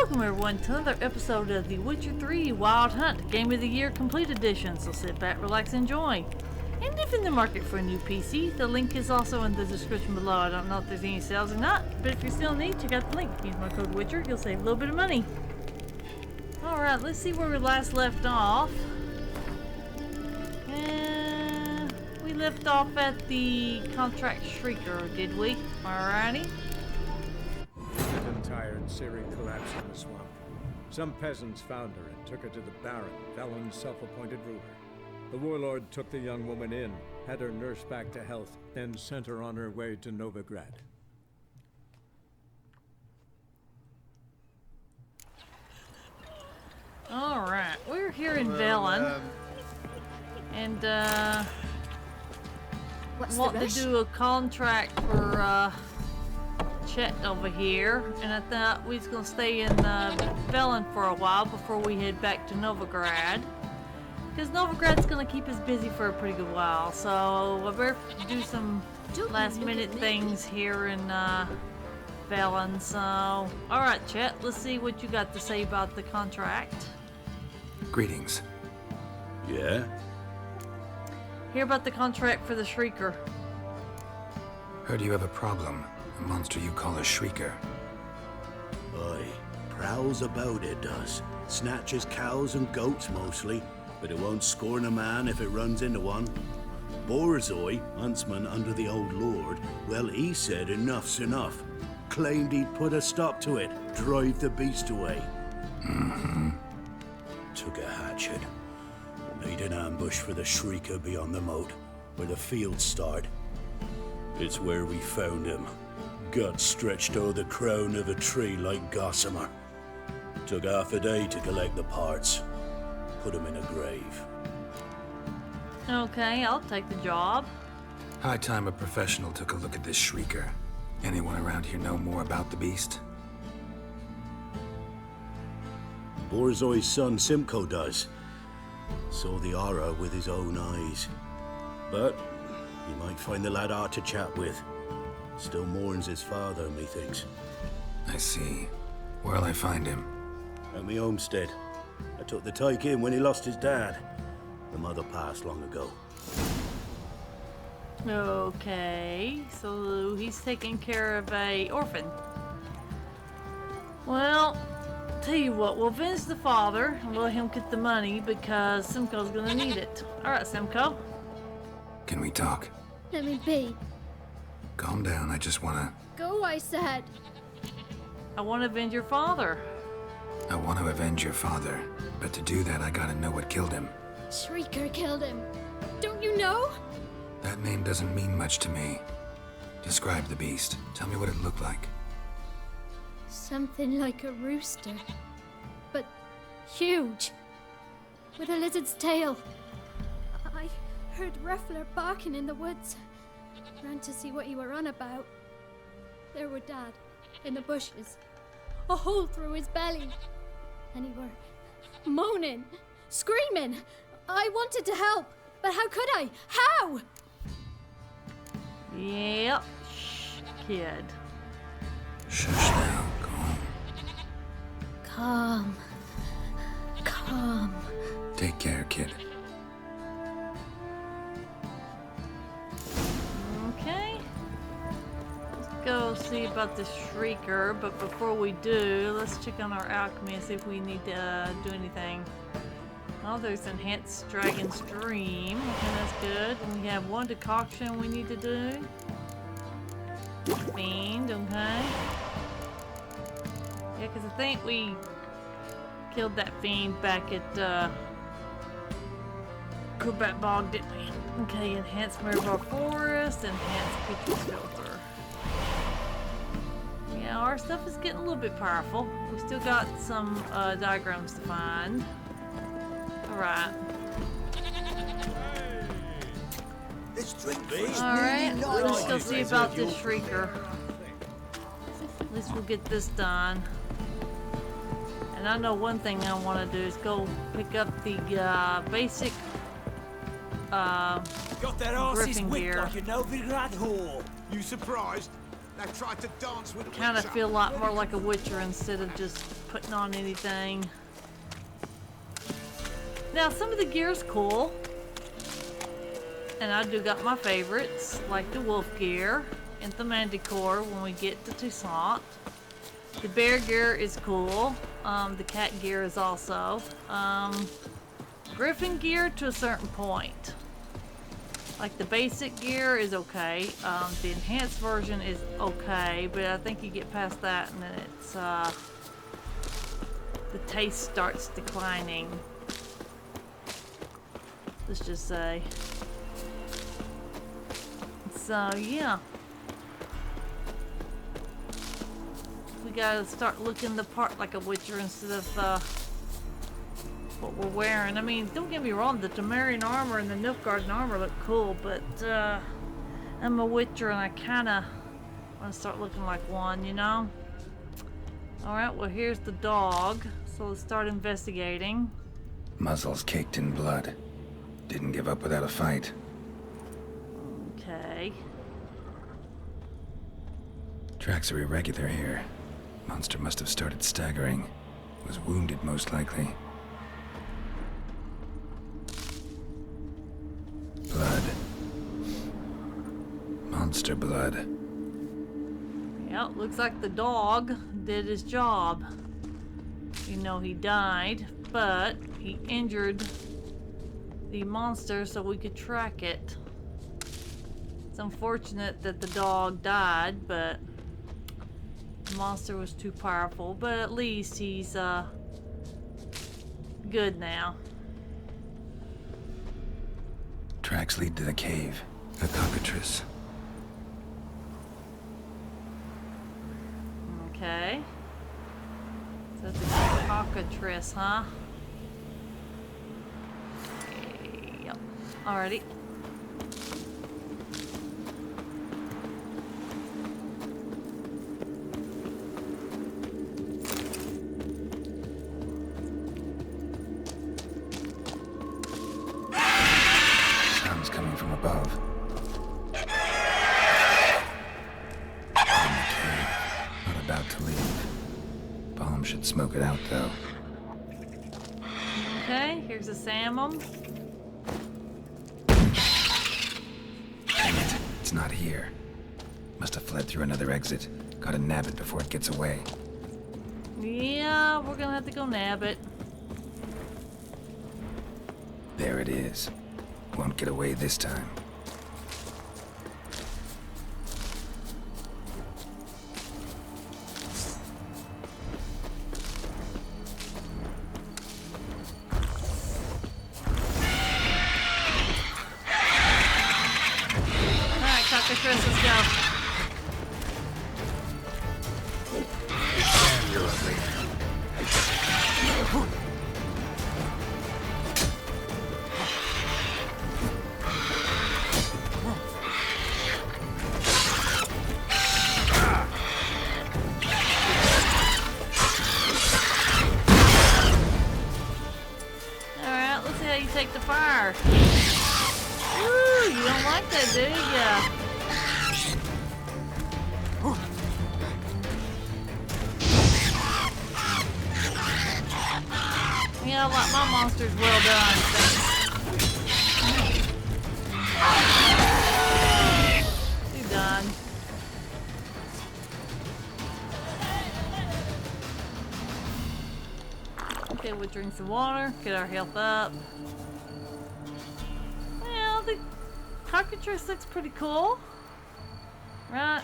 Welcome everyone to another episode of The Witcher 3 Wild Hunt Game of the Year Complete Edition, so sit back, relax, and enjoy. And if in the market for a new PC, the link is also in the description below. I don't know if there's any sales or not, but if you still need, check out the link. Use my code WITCHER, you'll save a little bit of money. Alright, let's see where we last left off. We left off at the contract shrieker, did we? Alrighty. An tired Ciri collapsed in the swamp. Some peasants found her and took her to the Baron, Velen's self-appointed ruler. The warlord took the young woman in, had her nursed back to health, then sent her on her way to Novigrad. Alright, we're here in Velen. And want to do a contract for Chet over here, and I thought we was gonna stay in Velen for a while before we head back to Novigrad, because Novigrad's gonna keep us busy for a pretty good while. So I better do some last minute things here in Velen. So alright Chet, let's see what you got to say about the contract. Greetings. Yeah? Hear about the contract for the Shrieker. Heard you have a problem. A monster you call a shrieker. Aye. Prowls about it does. Snatches cows and goats mostly, but it won't scorn a man if it runs into one. Borzoi, huntsman under the old lord, well, he said enough's enough. Claimed he'd put a stop to it, drive the beast away. Mm-hmm. Took a hatchet. Made an ambush for the shrieker beyond the moat, where the fields start. It's where we found him. Gut stretched o'er the crown of a tree like gossamer. Took half a day to collect the parts. Put him in a grave. Okay, I'll take the job. High time a professional took a look at this shrieker. Anyone around here know more about the beast? Borzoi's son Simcoe does. Saw the aura with his own eyes. But you might find the lad hard to chat with. Still mourns his father, methinks. I see. Where'll I find him? At me homestead. I took the tyke in when he lost his dad. The mother passed long ago. Okay, so he's taking care of a orphan. Well, tell you what, we'll avenge the father and let him get the money because Simcoe's gonna need it. Alright, Simcoe. Can we talk? Let me be. Calm down, I just wanna... Go, I said. I want to avenge your father. I want to avenge your father. But to do that, I gotta know what killed him. Shrieker killed him. Don't you know? That name doesn't mean much to me. Describe the beast. Tell me what it looked like. Something like a rooster. But huge. With a lizard's tail. I heard Ruffler barking in the woods. Ran to see what you were on about. There were Dad, in the bushes. A hole through his belly. And he were moaning, screaming. I wanted to help, but how could I? How? Yep. Shh, kid. Shush now, calm. Calm. Take care, kid. Okay. Let's go see about the Shrieker, but before we do, let's check on our alchemy and see if we need to do anything. Oh, there's enhanced dragon stream. Okay, that's good. And we have one decoction we need to do. Fiend, okay. Yeah, because I think we killed that fiend back at Kubat Bog, didn't we? Okay, enhanced Maribor Forest, enhanced Creatures Filter. Yeah, our stuff is getting a little bit powerful. We still got some diagrams to find. Alright. Alright, let's go see about this Shrieker. At least we'll get this done. And I know one thing I want to do is go pick up the basic Got that arse's griffin whip gear. like a Novigrad whore. You surprised? They tried to dance with Kind of Witcher. feel a lot more like a Witcher instead of just putting on anything. Now, some of the gear's cool. And I do got my favorites, like the wolf gear and the manticore when we get to Toussaint. The bear gear is cool. The cat gear is also. Griffin gear to a certain point. Like the basic gear is okay. The enhanced version is okay, but I think you get past that and then it's the taste starts declining. Let's just say. So yeah. We gotta start looking the part like a Witcher instead of what we're wearing. I mean, don't get me wrong, the Temerian armor and the Nilfgaarden armor look cool, but I'm a Witcher and I kinda wanna start looking like one, you know? Alright, well here's the dog, so let's start investigating. Muzzle's caked in blood. Didn't give up without a fight. Okay. Tracks are irregular here. Monster must have started staggering. Was wounded, most likely. Blood. Monster blood. Yep, looks like the dog did his job. You know, he died, but he injured the monster so we could track it. It's unfortunate that the dog died, but the monster was too powerful. But at least he's good now. Tracks lead to the cave. A cockatrice. Okay. So that's a cockatrice, huh? Yep. Alrighty. Sounds coming from above. Not about to leave. Bomb should smoke it out, though. Okay, here's a salmon. Dang it, it's not here. Must have fled through another exit. Gotta nab it before it gets away. Yeah, we're gonna have to go nab it. There it is. Won't get away this time. Alright, cockatrice, let's go. Alright, let's see how you take the fire. Woo, you don't like that, do ya? Yeah, I like my monsters well done, thanks. You're done. Okay, we'll drink some water, get our health up. Well, the cockatrice looks pretty cool. Right,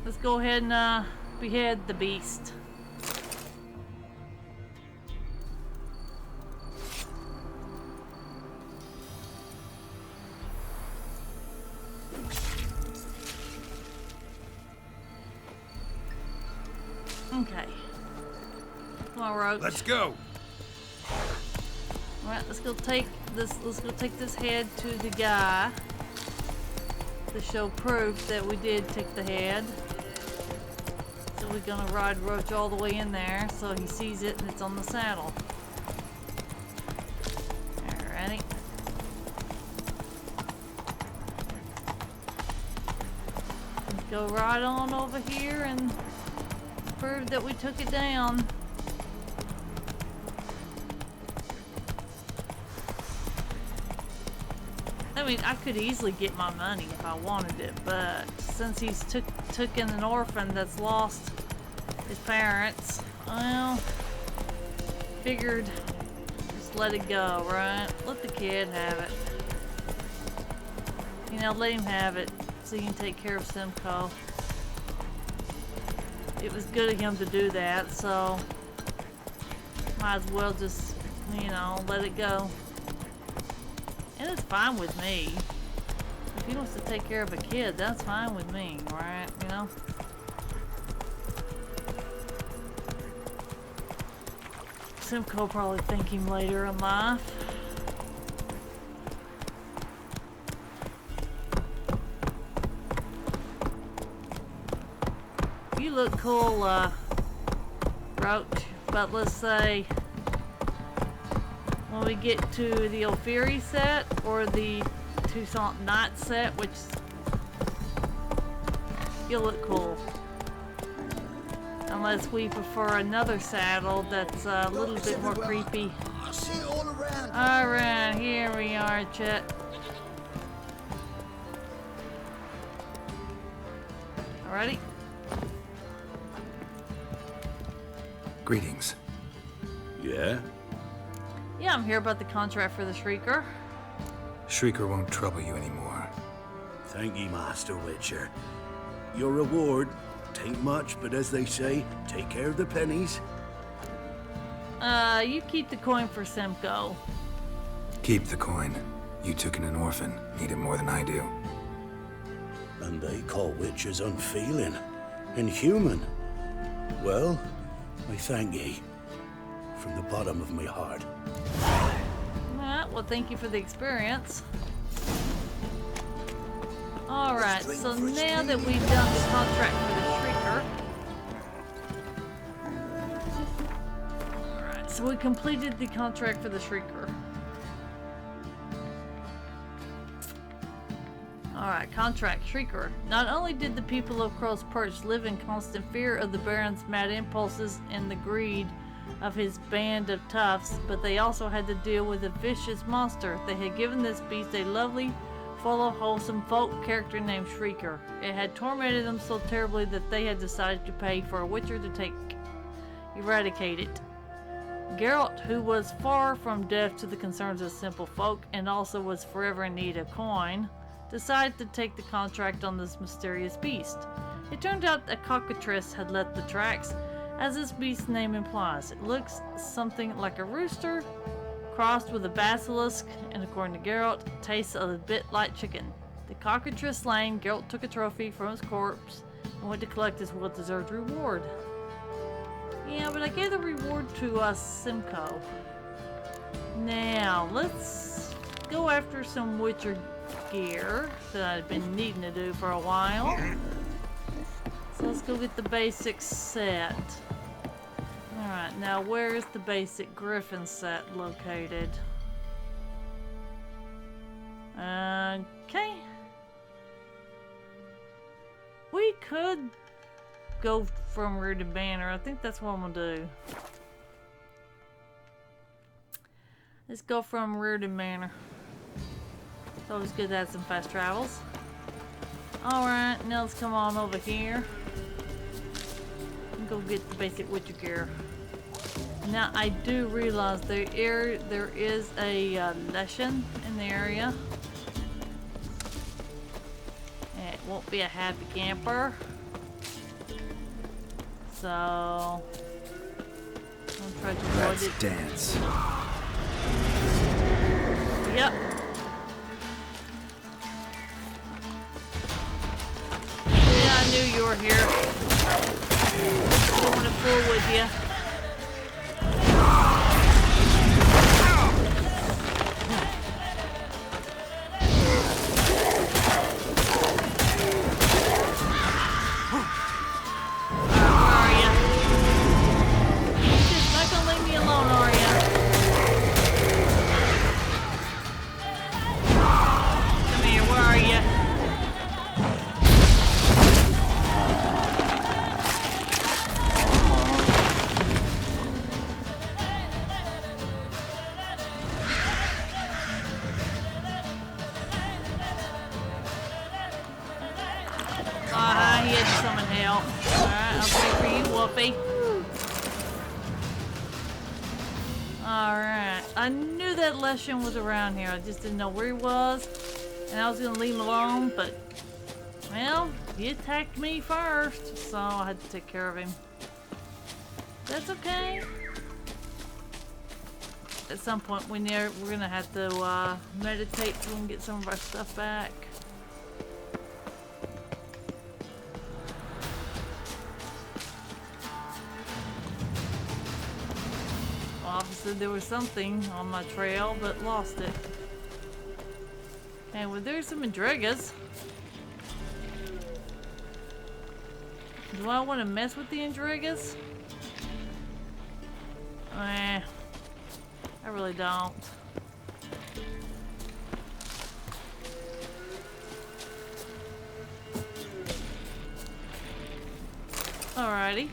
let's go ahead and behead the beast. Okay. Come on, Roach. Let's go. Alright, let's go take this head to the guy to show proof that we did take the head. So we're gonna ride Roach all the way in there so he sees it and it's on the saddle. Alrighty. go right on over here and prove that we took it down. I mean, I could easily get my money if I wanted it, but since he's took in an orphan that's lost his parents, well, figured just let it go, right? Let the kid have it. You know, let him have it so he can take care of Simcoe. It was good of him to do that, so might as well just, you know, let it go. And it's fine with me. If he wants to take care of a kid, that's fine with me, right? You know? Simcoe probably thank him later in life. You look cool, Roach, but let's say when we get to the Ophiri set or the Toussaint Knight set, which you'll look cool. Unless we prefer another saddle that's a little bit more creepy. Alright, here we are, Chet. Alrighty. Greetings. Yeah? Yeah, I'm here about the contract for the Shrieker. Shrieker won't trouble you anymore. Thank ye, Master Witcher. Your reward, tain't much, but as they say, take care of the pennies. You keep the coin for Simcoe. Keep the coin. You took in an orphan. Need it more than I do. And they call witches unfeeling, inhuman. Well, I thank ye from the bottom of my heart. Alright, well thank you for the experience. Alright, so now that we've done the contract for the Shrieker. Alright, so we completed the contract for the Shrieker. Alright, contract Shrieker. Not only did the people of Crow's Perch live in constant fear of the Baron's mad impulses and the greed of his band of toughs, but they also had to deal with a vicious monster. They had given this beast a lovely, full of wholesome folk character named Shrieker. It had tormented them so terribly that they had decided to pay for a witcher to eradicate it. Geralt, who was far from deaf to the concerns of simple folk and also was forever in need of coin, decided to take the contract on this mysterious beast. It turned out a cockatrice had left the tracks, as this beast's name implies. It looks something like a rooster, crossed with a basilisk, and according to Geralt, tastes a bit like chicken. The cockatrice slain, Geralt took a trophy from his corpse and went to collect his well-deserved reward. Yeah, but I gave the reward to Simcoe. Now, let's go after some Witcher gear that I've been needing to do for a while. So let's go get the basic set. Alright, now where is the basic Griffin set located? Okay. We could go from rear to banner. I think that's what I'm gonna do. Let's go from rear to banner. It's always good to have some fast travels. Alright, now let's come on over here and go get the basic Witcher gear. Now I do realize there is a lesson in the area. And it won't be a happy camper. So I'll try to avoid Let's it. dance. Yep. Yeah, I knew you were here. Going to fool with you. help. Alright, I'll pray for you, Wolfie. Alright. I knew that Leshan was around here. I just didn't know where he was. And I was gonna leave him alone, but well, he attacked me first, so I had to take care of him. That's okay. At some point we're gonna have to meditate so we can get some of our stuff back. Well, obviously there was something on my trail, but lost it. Okay, well there's some Endregas. Do I want to mess with the Endregas? I really don't. Alrighty.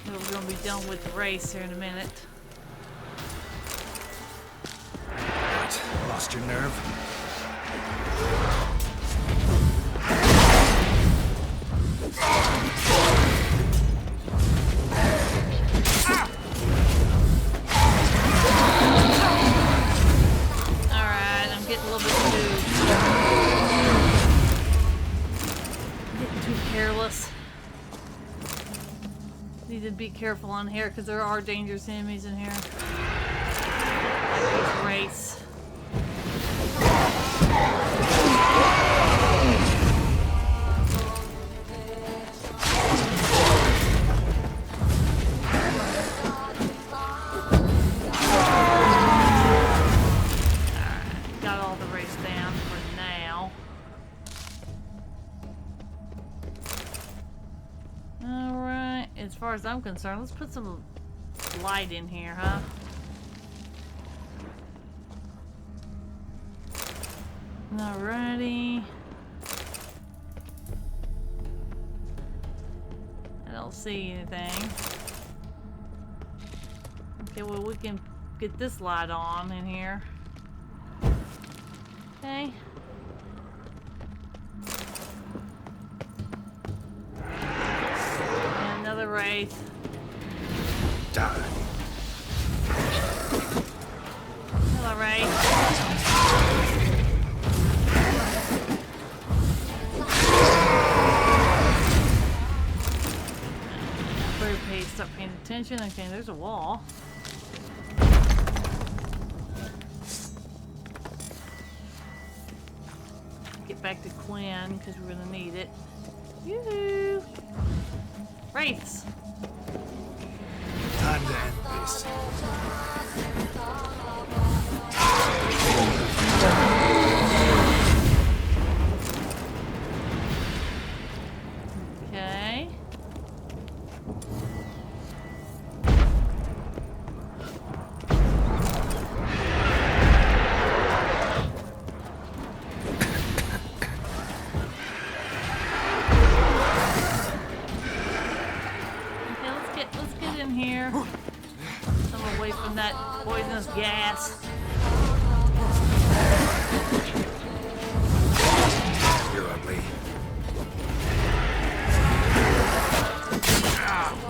We're gonna be done with the race here in a minute. What? Lost your nerve? Need to be careful on here because there are dangerous enemies in here. Race. Alright, got all the race down for now. Alright, as far as I'm concerned, let's put some light in here, huh? Alrighty. I don't see anything. Okay, well we can get this light on in here. Okay. And another wraith. Die. Hello, wraith. Stop paying attention. Okay, there's a wall. Get back to Quinn because we're gonna need it. Yoo-hoo! Wraiths! Time to end this. Okay. That poisonous gas. You're ugly.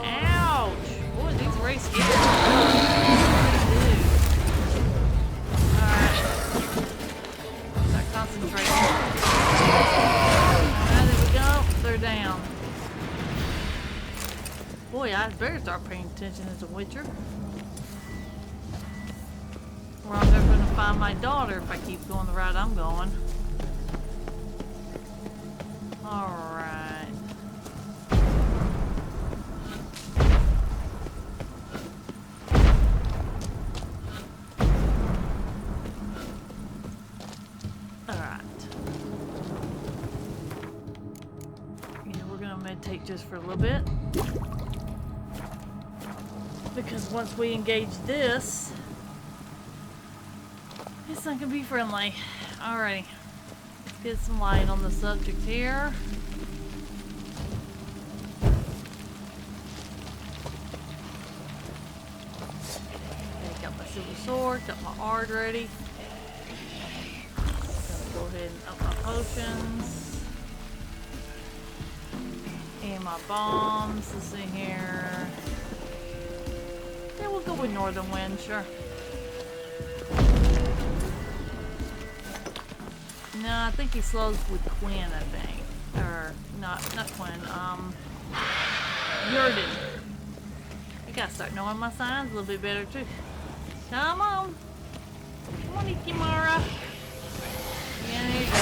Ouch! Boy, these race scary. Alright. Start concentrating. Alright, there we go. They're down. Boy, I better start paying attention as a witcher. Or I'm never gonna find my daughter if I keep going the route I'm going. Alright. Alright. Yeah, we're gonna meditate just for a little bit. Because once we engage this, it's not gonna be friendly. Alrighty. Let's get some light on the subject here. Okay, got my silver sword, got my art ready. Gonna go ahead and up my potions. my bombs. Let's see here. Yeah, we'll go with Northern Wind, sure. No, I think he slows with Quinn, I think. Or, not Quinn, Yurden. I gotta start knowing my signs a little bit better, too. Come on. Come on, Ikimara. Yeah, there you go.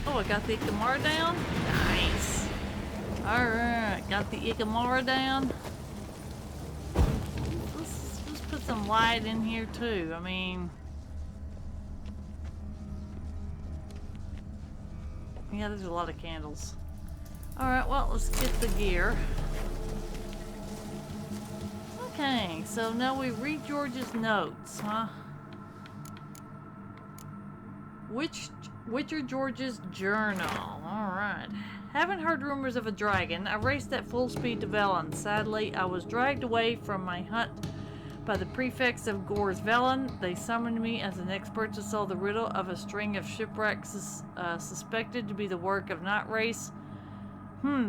Oh, I got the Ikimara down. Nice. Alright, got the Ikimara down. Let's put some light in here too. I mean, yeah, there's a lot of candles. Alright, well, let's get the gear. Okay, so now we read George's notes, huh? Witcher George's journal. Alright. Haven't heard rumors of a dragon. I raced at full speed to Velen. Sadly, I was dragged away from my hunt by the prefects of Gore's Velen. They summoned me as an expert to solve the riddle of a string of shipwrecks suspected to be the work of Night Race.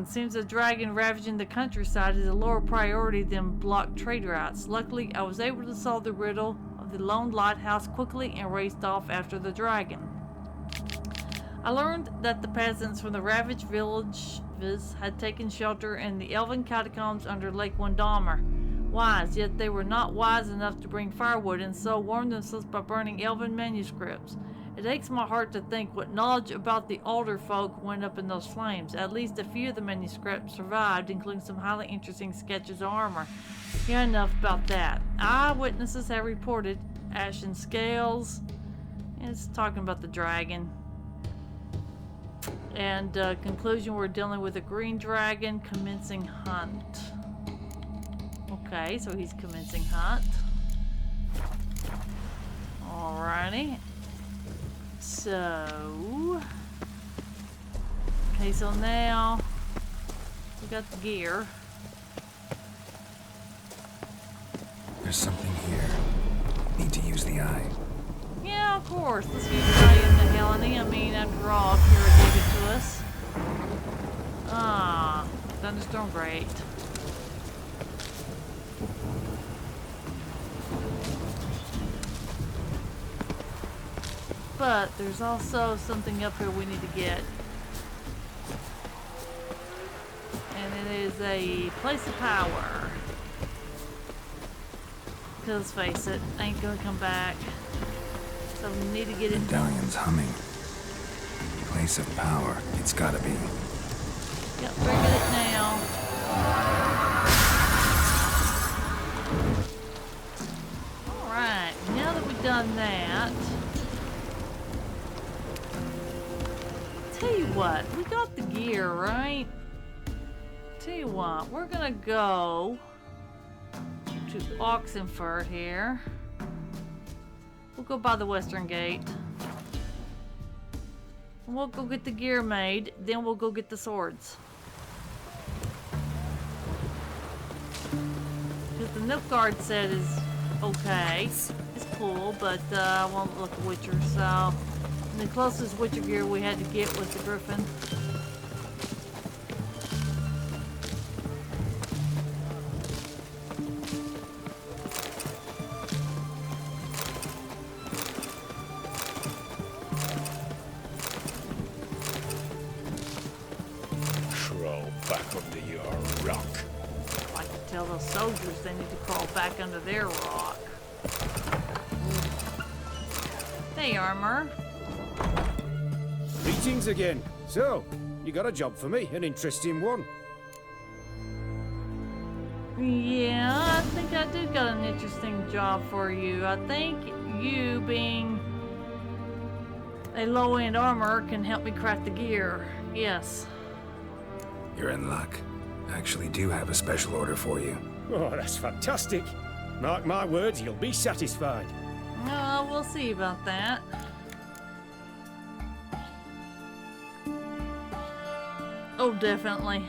Seems a dragon ravaging the countryside is a lower priority than blocked trade routes. Luckily, I was able to solve the riddle of the lone lighthouse quickly and raced off after the dragon. I learned that the peasants from the ravaged villages had taken shelter in the elven catacombs under Lake Windammer. Wise, yet they were not wise enough to bring firewood and so warmed themselves by burning elven manuscripts. It aches my heart to think what knowledge about the older folk went up in those flames. At least a few of the manuscripts survived, including some highly interesting sketches of armor. Yeah, enough about that. Eyewitnesses have reported ashen scales. It's talking about the dragon. And conclusion, we're dealing with a green dragon commencing hunt. Okay, so he's commencing hunt. Alrighty. So... okay, so now we got the gear. There's something here. Need to use the eye. Yeah, of course. Let's use the eye in the Helene. I mean, after all, Kira gave it to us. Ah, thunderstorm, great. But there's also something up here we need to get. And it is a place of power. Because let's face it, ain't gonna come back. So we need to get it. Medallion's humming. Place of power. It's gotta be. Yep, we're good it now. Alright, now that we've done that, tell you what, we got the gear, right? Tell you what, we're gonna go to Oxenford here. We'll go by the western gate. And we'll go get the gear made, then we'll go get the swords. Because the Nilfgaard set is okay. It's cool, but I won't look at Witcher, so... and the closest Witcher gear we had to get was the Griffin. Crawl back under your rock. I like to tell those soldiers they need to crawl back under their rock. Hey, armor. Greetings again. So, you got a job for me, an interesting one. Yeah, I think I do got an interesting job for you. I think you, being a low-end armor, can help me craft the gear. Yes. You're in luck. I actually do have a special order for you. Oh, that's fantastic. Mark my words, you'll be satisfied. We'll see about that. Oh, definitely.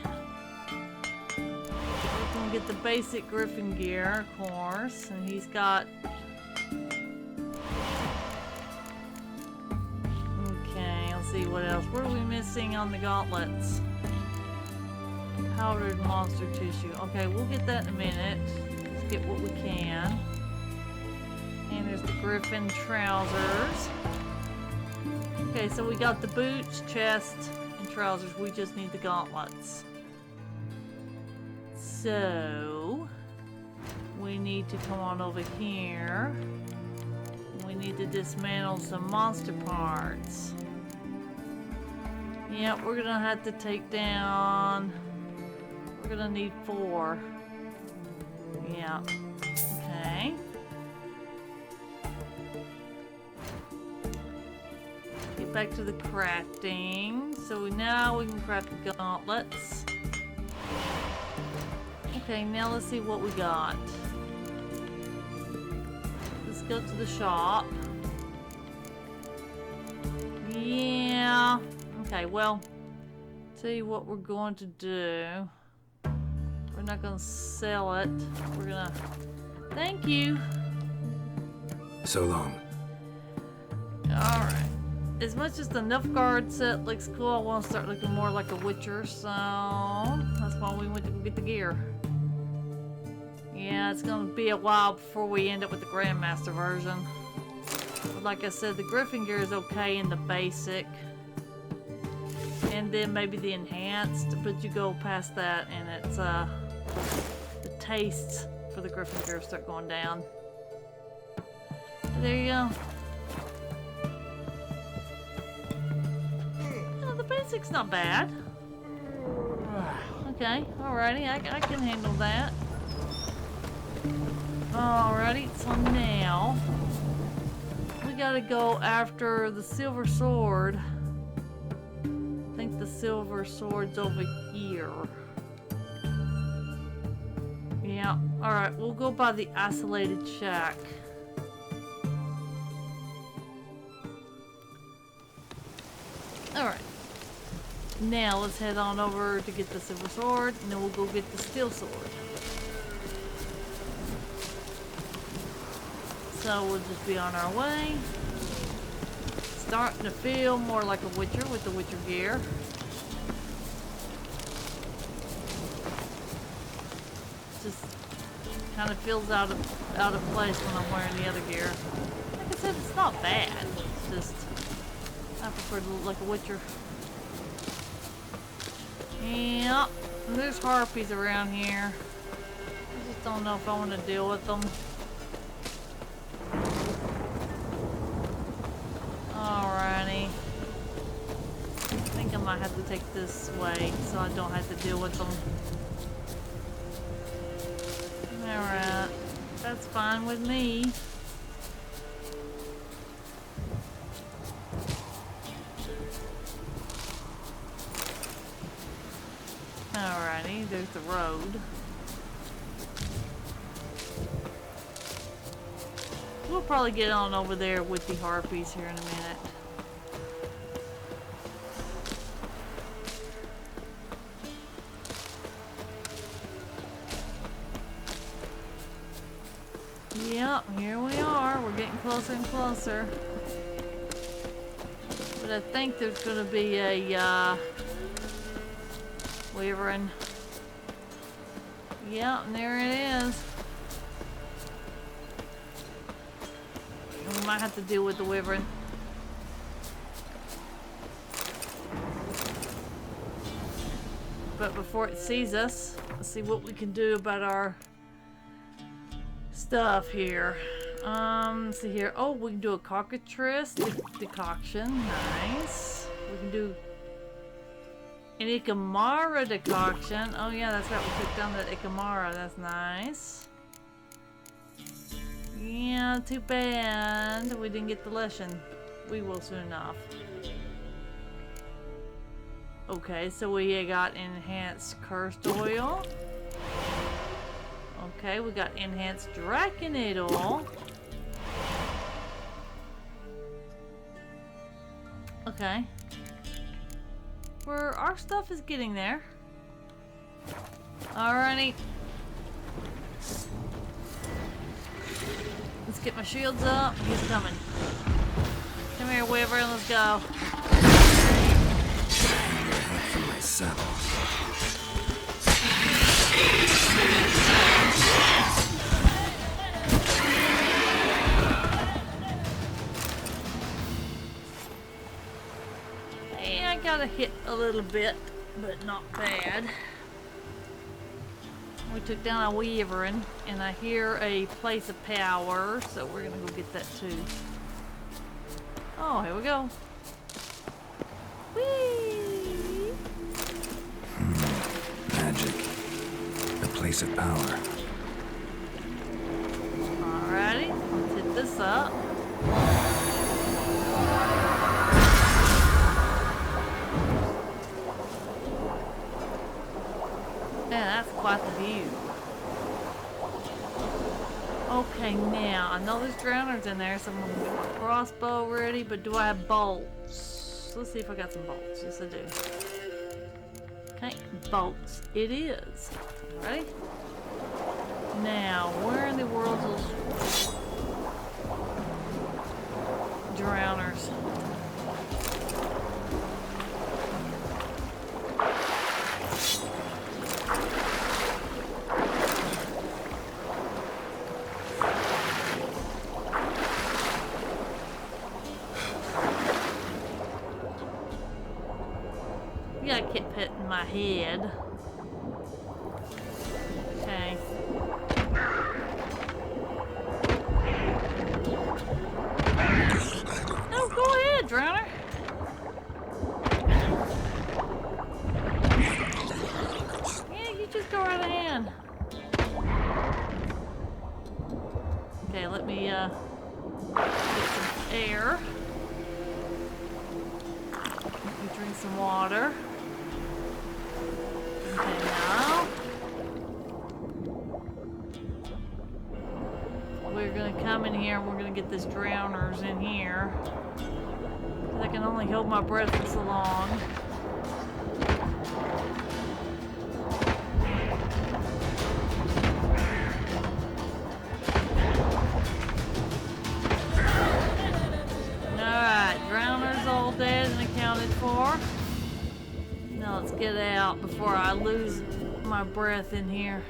get the basic Griffin gear, of course, and he's got... Okay, let's see what else. What are we missing on the gauntlets? Powdered monster tissue. Okay, we'll get that in a minute. Let's get what we can. And there's the Griffin trousers. Okay, so we got the boots, chest, and trousers. We just need the gauntlets. So, we need to come on over here. We need to dismantle some monster parts. Yeah, we're gonna have to take down... We're gonna need 4. Yeah. Okay. Get back to the crafting. So now we can craft the gauntlets. Okay, now let's see what we got. Let's go to the shop. Yeah. Okay, well, tell you what we're going to do. We're not gonna sell it. We're gonna... Thank you. So long. Alright. As much as the Nilfgaard set looks cool, I want to start looking more like a Witcher, so that's why we went to go get the gear. Yeah, it's gonna be a while before we end up with the Grandmaster version. But like I said, the Griffin gear is okay in the basic. And then maybe the enhanced, but you go past that and it's the tastes for the Griffin gear start going down. There you go. Oh, the basic's not bad. Okay, alrighty, I can handle that. Alrighty, so now we gotta go after the silver sword. I think the silver sword's over here. Yeah, alright, we'll go by the isolated shack. Alright. Now let's head on over to get the silver sword, and then we'll go get the steel sword. So we'll just be on our way. Starting to feel more like a Witcher with the Witcher gear. Just kind of feels out of place when I'm wearing the other gear. Like I said, it's not bad. It's just I prefer to look like a Witcher. Yeah, and there's harpies around here. I just don't know if I want to deal with them. Alrighty. I think I might have to take this way so I don't have to deal with them. Alright. That's fine with me. Alrighty, there's the road. We'll probably get on over there with the harpies here in a minute. Yep, here we are. We're getting closer and closer. But I think there's gonna be a wyvern. Yep, and there it is. We might have to deal with the wyvern. But before it sees us, let's see what we can do about our stuff here. Let's see here. Oh, we can do a cockatrice decoction. Nice. We can do an Ikamara decoction. Oh yeah, that's right. We took down that Ikamara. That's nice. Yeah, too bad we didn't get the lesson. We will soon enough. Okay, so we got enhanced cursed oil. Okay, we got enhanced draconate oil. Okay. Our stuff is getting there. Alrighty. Let's get my shields up. He's coming. Come here, Wyvern, let's go. From my saddle. Yeah, I got hit a little bit, but not bad. We took down a Wyvern, and I hear a place of power, so we're gonna go get that too. Oh, here we go. Whee! Magic. The place of power. Alrighty, let's hit this up. Man, that's quite the view. Okay, now, I know there's drowners in there, so I'm gonna get my crossbow ready, but do I have bolts? Let's see if I got some bolts. Yes, I do. Okay, bolts. It is. Ready? Now, where in the world are those drowners? Yeah, I kept hitting my head. Okay. No, go ahead, drowner. Yeah, you just go right ahead. Okay, let me get some air. Let me drink some water. Okay, now we're gonna come in here and we're gonna get this drowners in here. 'Cause I can only hold my breath for so long. Alright, drowners all dead and accounted for. Now let's get out before I lose my breath in here.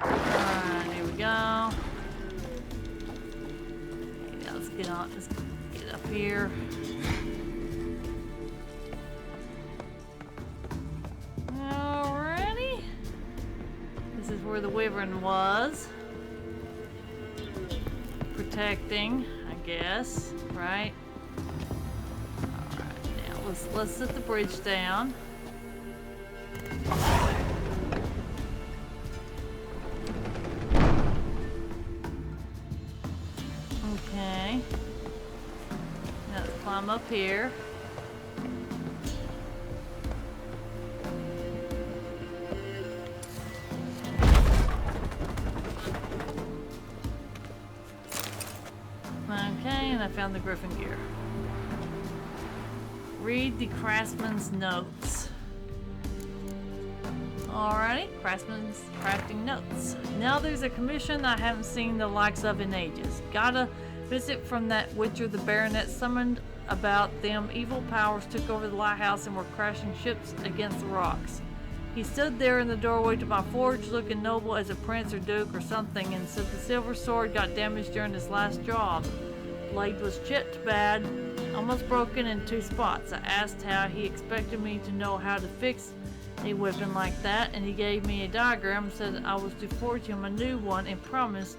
Alright, here we go. Okay, now let's get on. Let's get up here. Alrighty. This is where the Wyvern was. Protecting, I guess, right? Let's set the bridge down. Okay. Now let's climb up here. Okay, and I found the Griffin gear. Read the craftsman's notes. Alrighty, craftsman's crafting notes. Now there's a commission I haven't seen the likes of in ages. Got a visit from that witcher the baronet summoned about them evil powers took over the lighthouse and were crashing ships against the rocks. He stood there in the doorway to my forge looking noble as a prince or duke or something and said the silver sword got damaged during his last job. Blade was chipped bad, almost broken in 2 spots. I asked how he expected me to know how to fix a weapon like that, and he gave me a diagram and said I was to forge him a new one and promised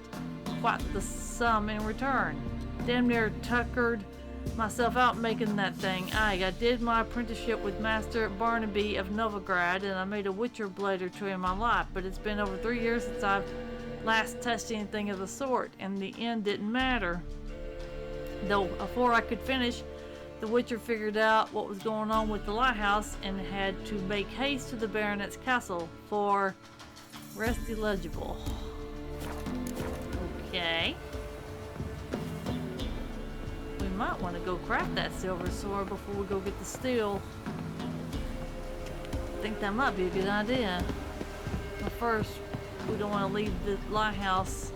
quite the sum in return. Damn near tuckered myself out making that thing. I did my apprenticeship with Master Barnaby of Novigrad, and I made a witcher blade or 2 in my life, but it's been over 3 years since I've last touched anything of the sort, and the end didn't matter. Though before I could finish, the Witcher figured out what was going on with the lighthouse and had to make haste to the baronet's castle for rest illegible. Okay. We might want to go craft that silver sword before we go get the steel. I think that might be a good idea. But first, we don't want to leave the lighthouse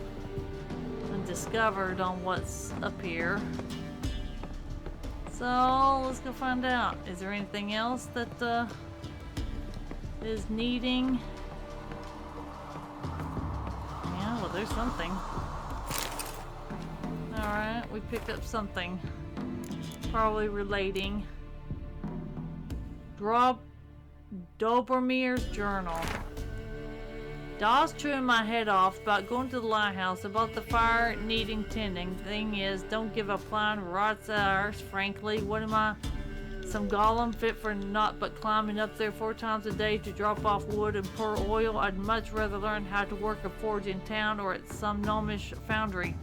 undiscovered on what's up here. So let's go find out. Is there anything else that is needing? Yeah, well, there's something. Alright, we picked up something. Probably relating. Dobermir's journal. Daw's chewing my head off about going to the lighthouse, about the fire needing tending. Thing is, don't give a flying rat's ass, frankly. What am I? Some golem fit for naught but climbing up there 4 times a day to drop off wood and pour oil? I'd much rather learn how to work a forge in town or at some gnomish foundry.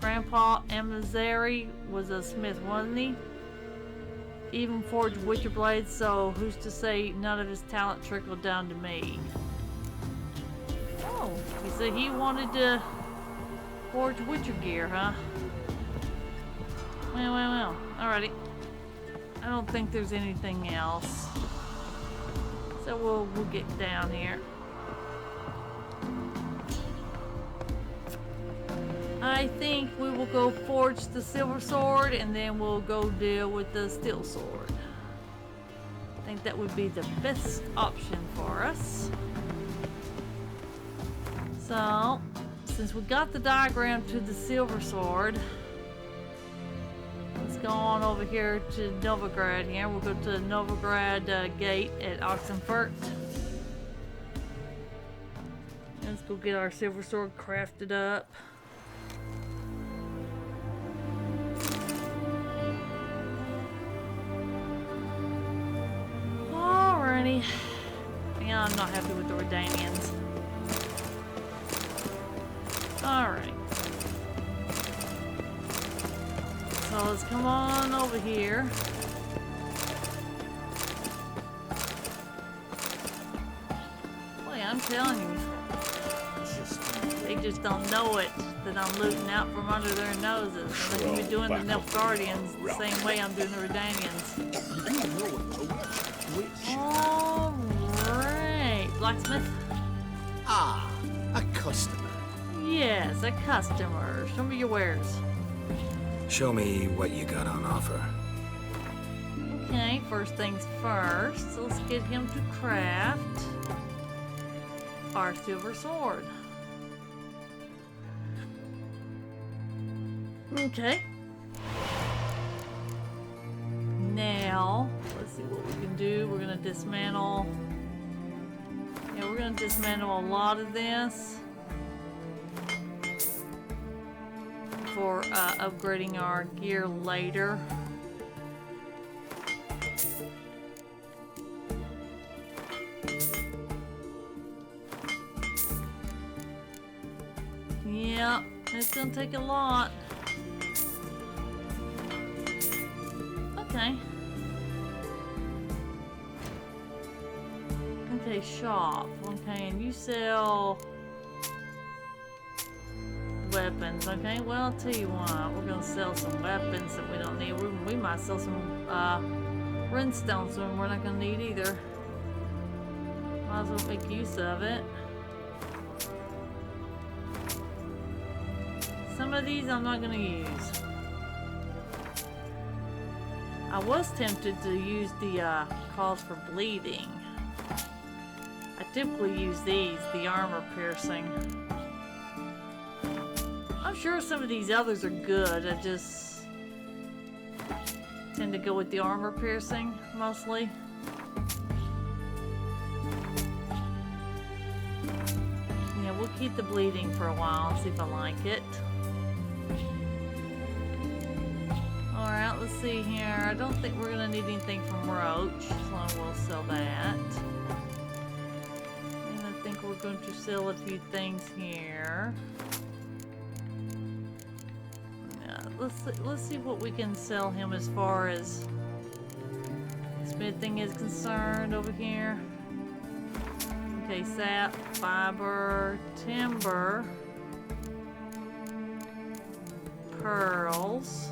Grandpa Emissary was a smith, wasn't he? Even forged witcher blades, so who's to say none of his talent trickled down to me? Oh, he said he wanted to forge witcher gear, huh? Well. Alrighty. I don't think there's anything else. So we'll get down here. I think we will go forge the silver sword and then we'll go deal with the steel sword. I think that would be the best option for us. So, since we got the diagram to the silver sword, let's go on over here to Novigrad here. We'll go to the Novigrad gate at Oxenfurt. Let's go get our silver sword crafted up. Alrighty. Yeah, I'm not happy with the Redanians. Alright. So let's come on over here. Boy, I'm telling you. They just don't know it that I'm looting out from under their noses. And you're doing the Nilfgaardians the same way I'm doing the Redanians. Alright. Blacksmith? Ah, a customer. Yes, a customer. Show me your wares. Show me what you got on offer. Okay, first things first. Let's get him to craft our silver sword. Okay. Now, let's see what we can do. We're gonna dismantle. Yeah, we're gonna dismantle a lot of this for upgrading our gear later. Yeah, it's gonna take a lot. Okay. Okay, shop. Okay, and you sell weapons. Okay, well, I'll tell you what. We're gonna sell some weapons that we don't need. We might sell some runestone when we're not gonna need either. Might as well make use of it. Some of these I'm not gonna use. I was tempted to use the cause for bleeding. I typically use these, the armor piercing. I'm sure some of these others are good. I just tend to go with the armor piercing mostly. Yeah, we'll keep the bleeding for a while and see if I like it. Alright, let's see here. I don't think we're gonna need anything from Roach, so we'll sell that. And I think we're going to sell a few things here. Let's see what we can sell him as far as smithing is concerned over here. Okay, sap, fiber, timber, pearls.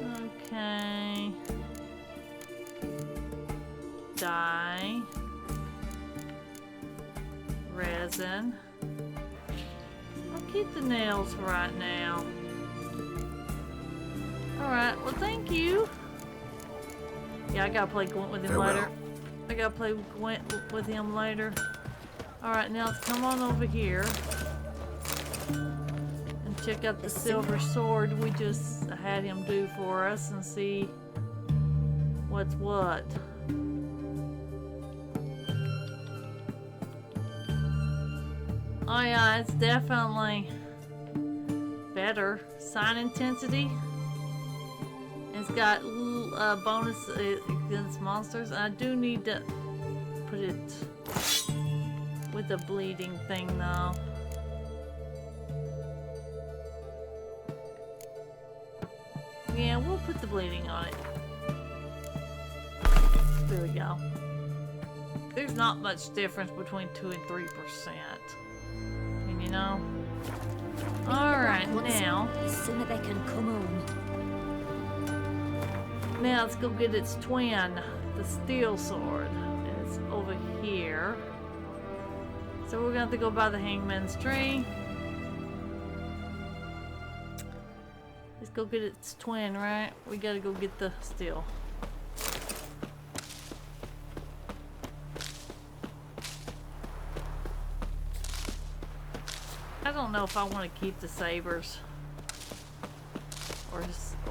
Okay. Dye. resin. I'll keep the nails for right now. Alright, well thank you. Yeah, I gotta play Gwent with him Farewell. later. I gotta play Gwent with him later. Alright, now let's come on over here and check out the silver sword we just had him do for us and see what's what. Oh yeah, it's definitely better. Sign intensity. It's got bonus against monsters. I do need to put it with the bleeding thing though. Yeah, we'll put the bleeding on it. There we go. There's not much difference between 2 and 3%. And you know. Alright, now. The sooner they can come home. Now let's go get its twin, the steel sword. And it's over here. So we're gonna have to go by the hangman's tree. Let's go get its twin, right? We gotta go get the steel. I don't know if I want to keep the sabers.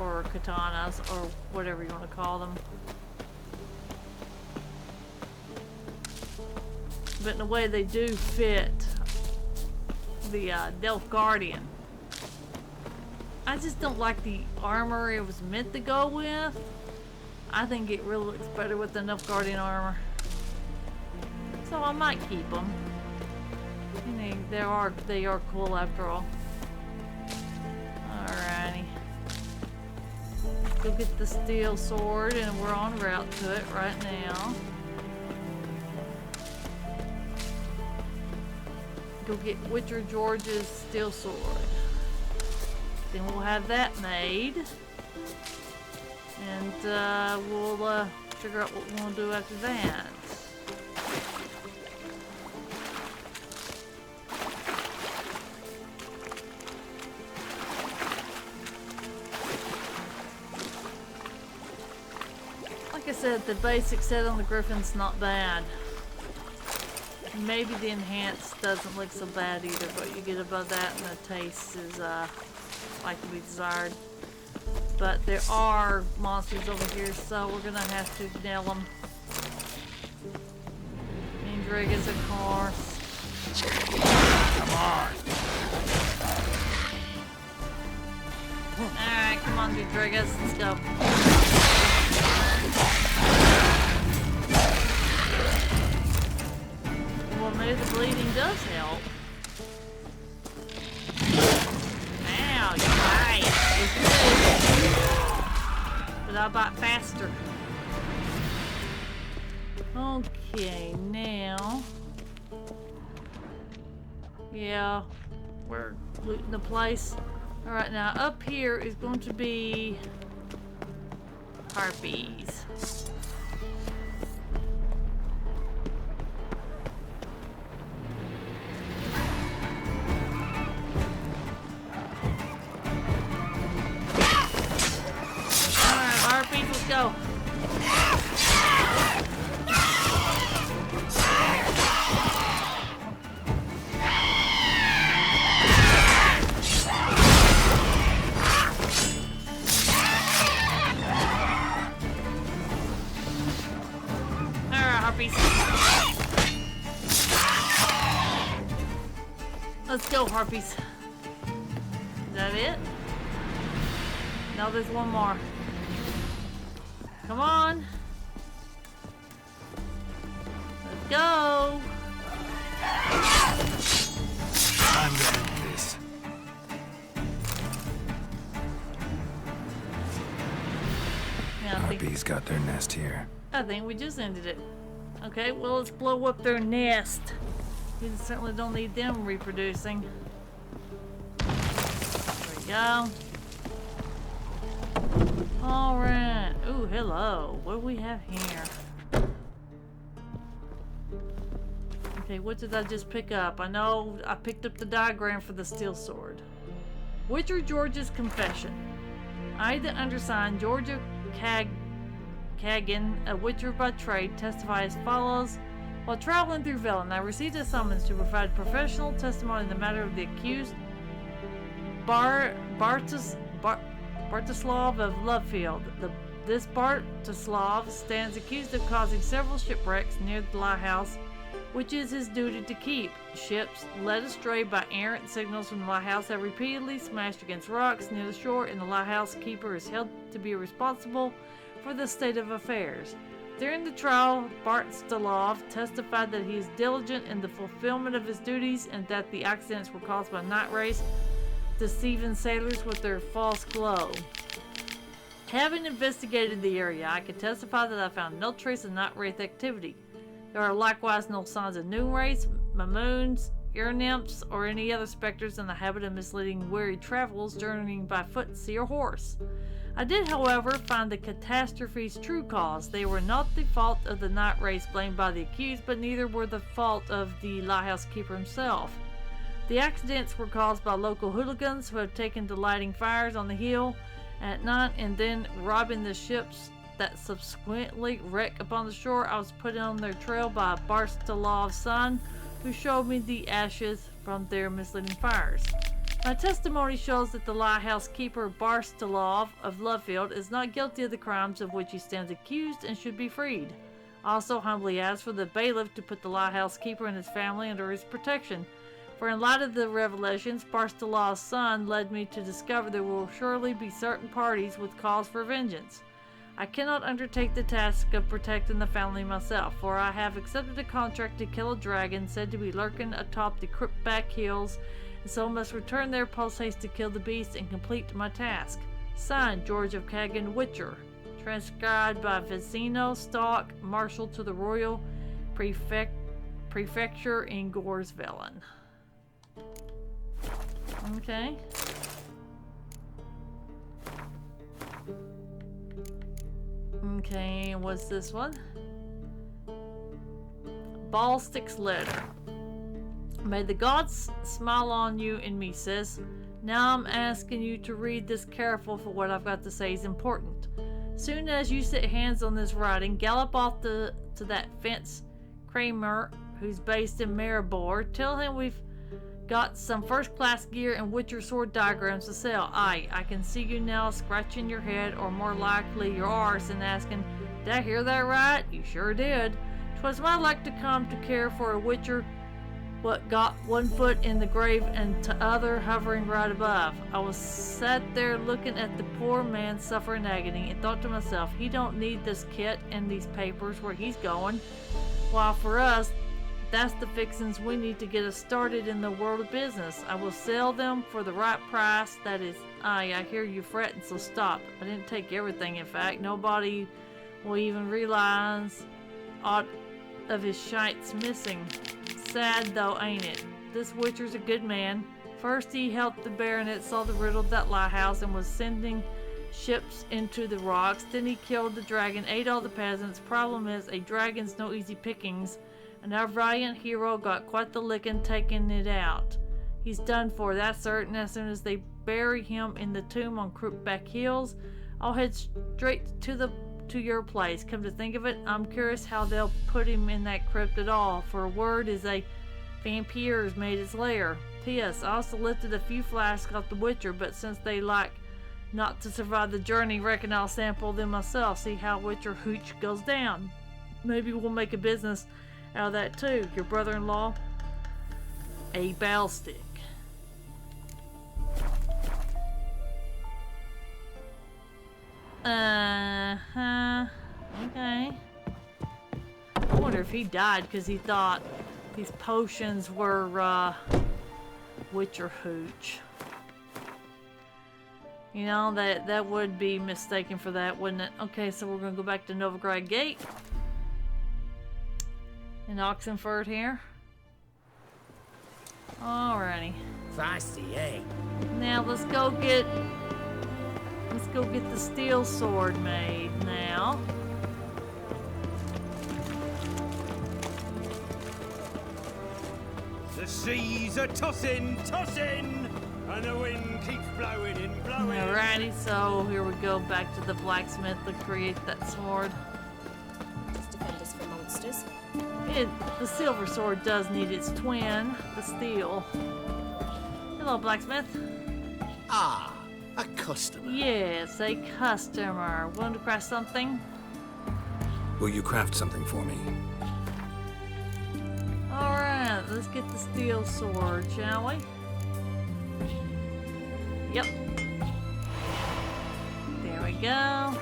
Or katanas, or whatever you want to call them. But in a way they do fit the Delph Guardian. I just don't like the armor it was meant to go with. I think it really looks better with the Delph Guardian armor. So I might keep them. They are cool after all. Alrighty. Go get the steel sword, and we're en route to it right now. Go get Witcher George's steel sword. Then we'll have that made. And we'll figure out what we want to do after that. Like I said, the basic set on the Griffin's not bad. Maybe the enhanced doesn't look so bad either, but you get above that and the taste is like to be desired. But there are monsters over here, so we're gonna have to nail them. And Dragons, of course. Come on. Alright, come on, dude, Dragons, let's go. Well, maybe the bleeding does help. Ow, you're right. It's good. But I bite faster. Okay, now. Yeah, we're looting the place. Alright, now up here is going to be harpies. Alright, harpies, let's go. Let's go, harpies. Is that it? No, there's one more. Come on. Let's go. I'm gonna do this. Yeah, Harpies got their nest here. I think we just ended it. Okay, well, let's blow up their nest. We certainly don't need them reproducing. There we go. Alright. Ooh, hello. What do we have here? Okay, Okay, what did I just pick up? I know I picked up the diagram for the steel sword. Witcher George's confession. I, the undersigned Georgia Kagan, a Witcher by trade, testify as follows. While traveling through Velen, I received a summons to provide professional testimony in the matter of the accused Bartoslav of Lovefield. This Bartoslav stands accused of causing several shipwrecks near the lighthouse, which is his duty to keep. Ships led astray by errant signals from the lighthouse have repeatedly smashed against rocks near the shore, and the lighthouse keeper is held to be responsible for the state of affairs. During the trial, Bartoslav testified that he is diligent in the fulfillment of his duties and that the accidents were caused by night rays, deceiving sailors with their false glow. Having investigated the area, I can testify that I found no trace of night wraith activity. There are likewise no signs of noon wraiths, mamoons, air nymphs, or any other specters in the habit of misleading weary travelers journeying by foot, sea, or horse. I did, however, find the catastrophe's true cause. They were not the fault of the night wraiths blamed by the accused, but neither were the fault of the lighthouse keeper himself. The accidents were caused by local hooligans who have taken to lighting fires on the hill at night and then robbing the ships that subsequently wreck upon the shore. I was put on their trail by Barstolov's son, who showed me the ashes from their misleading fires. My testimony shows that the lighthouse keeper Barstolov of Lovefield is not guilty of the crimes of which he stands accused and should be freed. I also humbly ask for the bailiff to put the lighthouse keeper and his family under his protection, for in light of the revelations Barstolov's son led me to discover there will surely be certain parties with cause for vengeance. I cannot undertake the task of protecting the family myself, for I have accepted a contract to kill a dragon said to be lurking atop the Crookback Hills, and so must return there post-haste to kill the beast and complete my task. Signed, George of Kagan, Witcher. Transcribed by Vicino Stalk, Marshal to the Royal Prefecture in Gorsvelen. Okay. Okay, what's this one? Ballstick's letter. May the gods smile on you and me, sis. Now I'm asking you to read this careful, for what I've got to say is important. Soon as you set hands on this writing, gallop off to that fence Kramer, who's based in Maribor. Tell him we've got some first-class gear and Witcher sword diagrams to sell. Aye, I can see you now scratching your head, or more likely your arse, and asking, did I hear that right? You sure did. 'Twas my luck to come to care for a Witcher what got one foot in the grave and t'other hovering right above. I was sat there looking at the poor man suffering agony and thought to myself, he don't need this kit and these papers where he's going. While for us, that's the fixings we need to get us started in the world of business. I will sell them for the right price. That is, I hear you fretting, so stop. I didn't take everything, in fact. Nobody will even realize aught of his shite's missing. Sad though, ain't it? This Witcher's a good man. First he helped the baronet solve the riddle of that lighthouse and was sending ships into the rocks. Then he killed the dragon, ate all the peasants. Problem is, a dragon's no easy pickings, and our valiant hero got quite the licking taking it out. He's done for, that's certain. As soon as they bury him in the tomb on Crookback Hills, I'll head straight to your place. Come to think of it, I'm curious how they'll put him in that crypt at all, for word is a vampire's made his lair. P.S. I also lifted a few flasks off the Witcher, but since they like not to survive the journey, reckon I'll sample them myself, see how Witcher hooch goes down. Maybe we'll make a business out of that too. Your brother-in-law, a ballstick. Okay. I wonder if he died because he thought these potions were, Witcher hooch. You know, that would be mistaken for that, wouldn't it? Okay, so we're gonna go back to Novigrad Gate. In Oxenford here. Alrighty. Feisty, eh? Now let's go get the steel sword made now. The seas are tossing, tossing, and the wind keeps blowing and blowing. Alrighty, so here we go back to the blacksmith to create that sword. Just defend us from monsters. The silver sword does need its twin, the steel. Hello, blacksmith. Ah, a customer. Yes, a customer. Willing to craft something? Will you craft something for me? Alright, let's get the steel sword, shall we? Yep. There we go.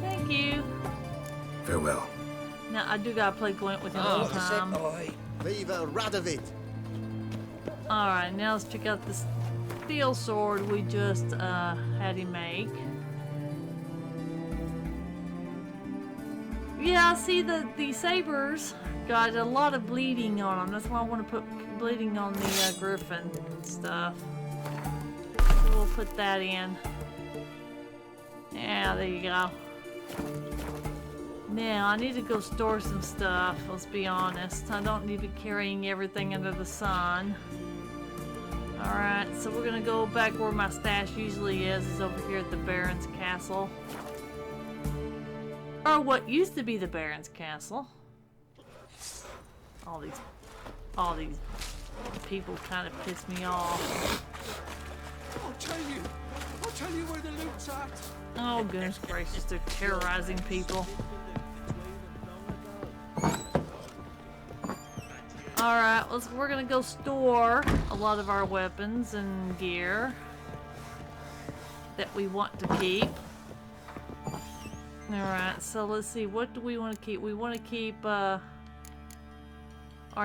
Thank you. Farewell. Now, I do gotta play Gwent with him all the time. Viva Radovid. Alright, now let's check out this steel sword we just had him make. Yeah, see the sabers got a lot of bleeding on them. That's why I want to put bleeding on the griffin and stuff. So we'll put that in. Yeah, there you go. Now, I need to go store some stuff, let's be honest. I don't need to be carrying everything under the sun. Alright, so we're gonna go back where my stash usually is over here at the Baron's Castle. Or what used to be the Baron's Castle. All these people kind of piss me off. I'll tell you where the loot's at. Oh goodness gracious, they're terrorizing people. Alright, we're gonna go store a lot of our weapons and gear that we want to keep. Alright, so let's see, what do we want to keep? We want to keep our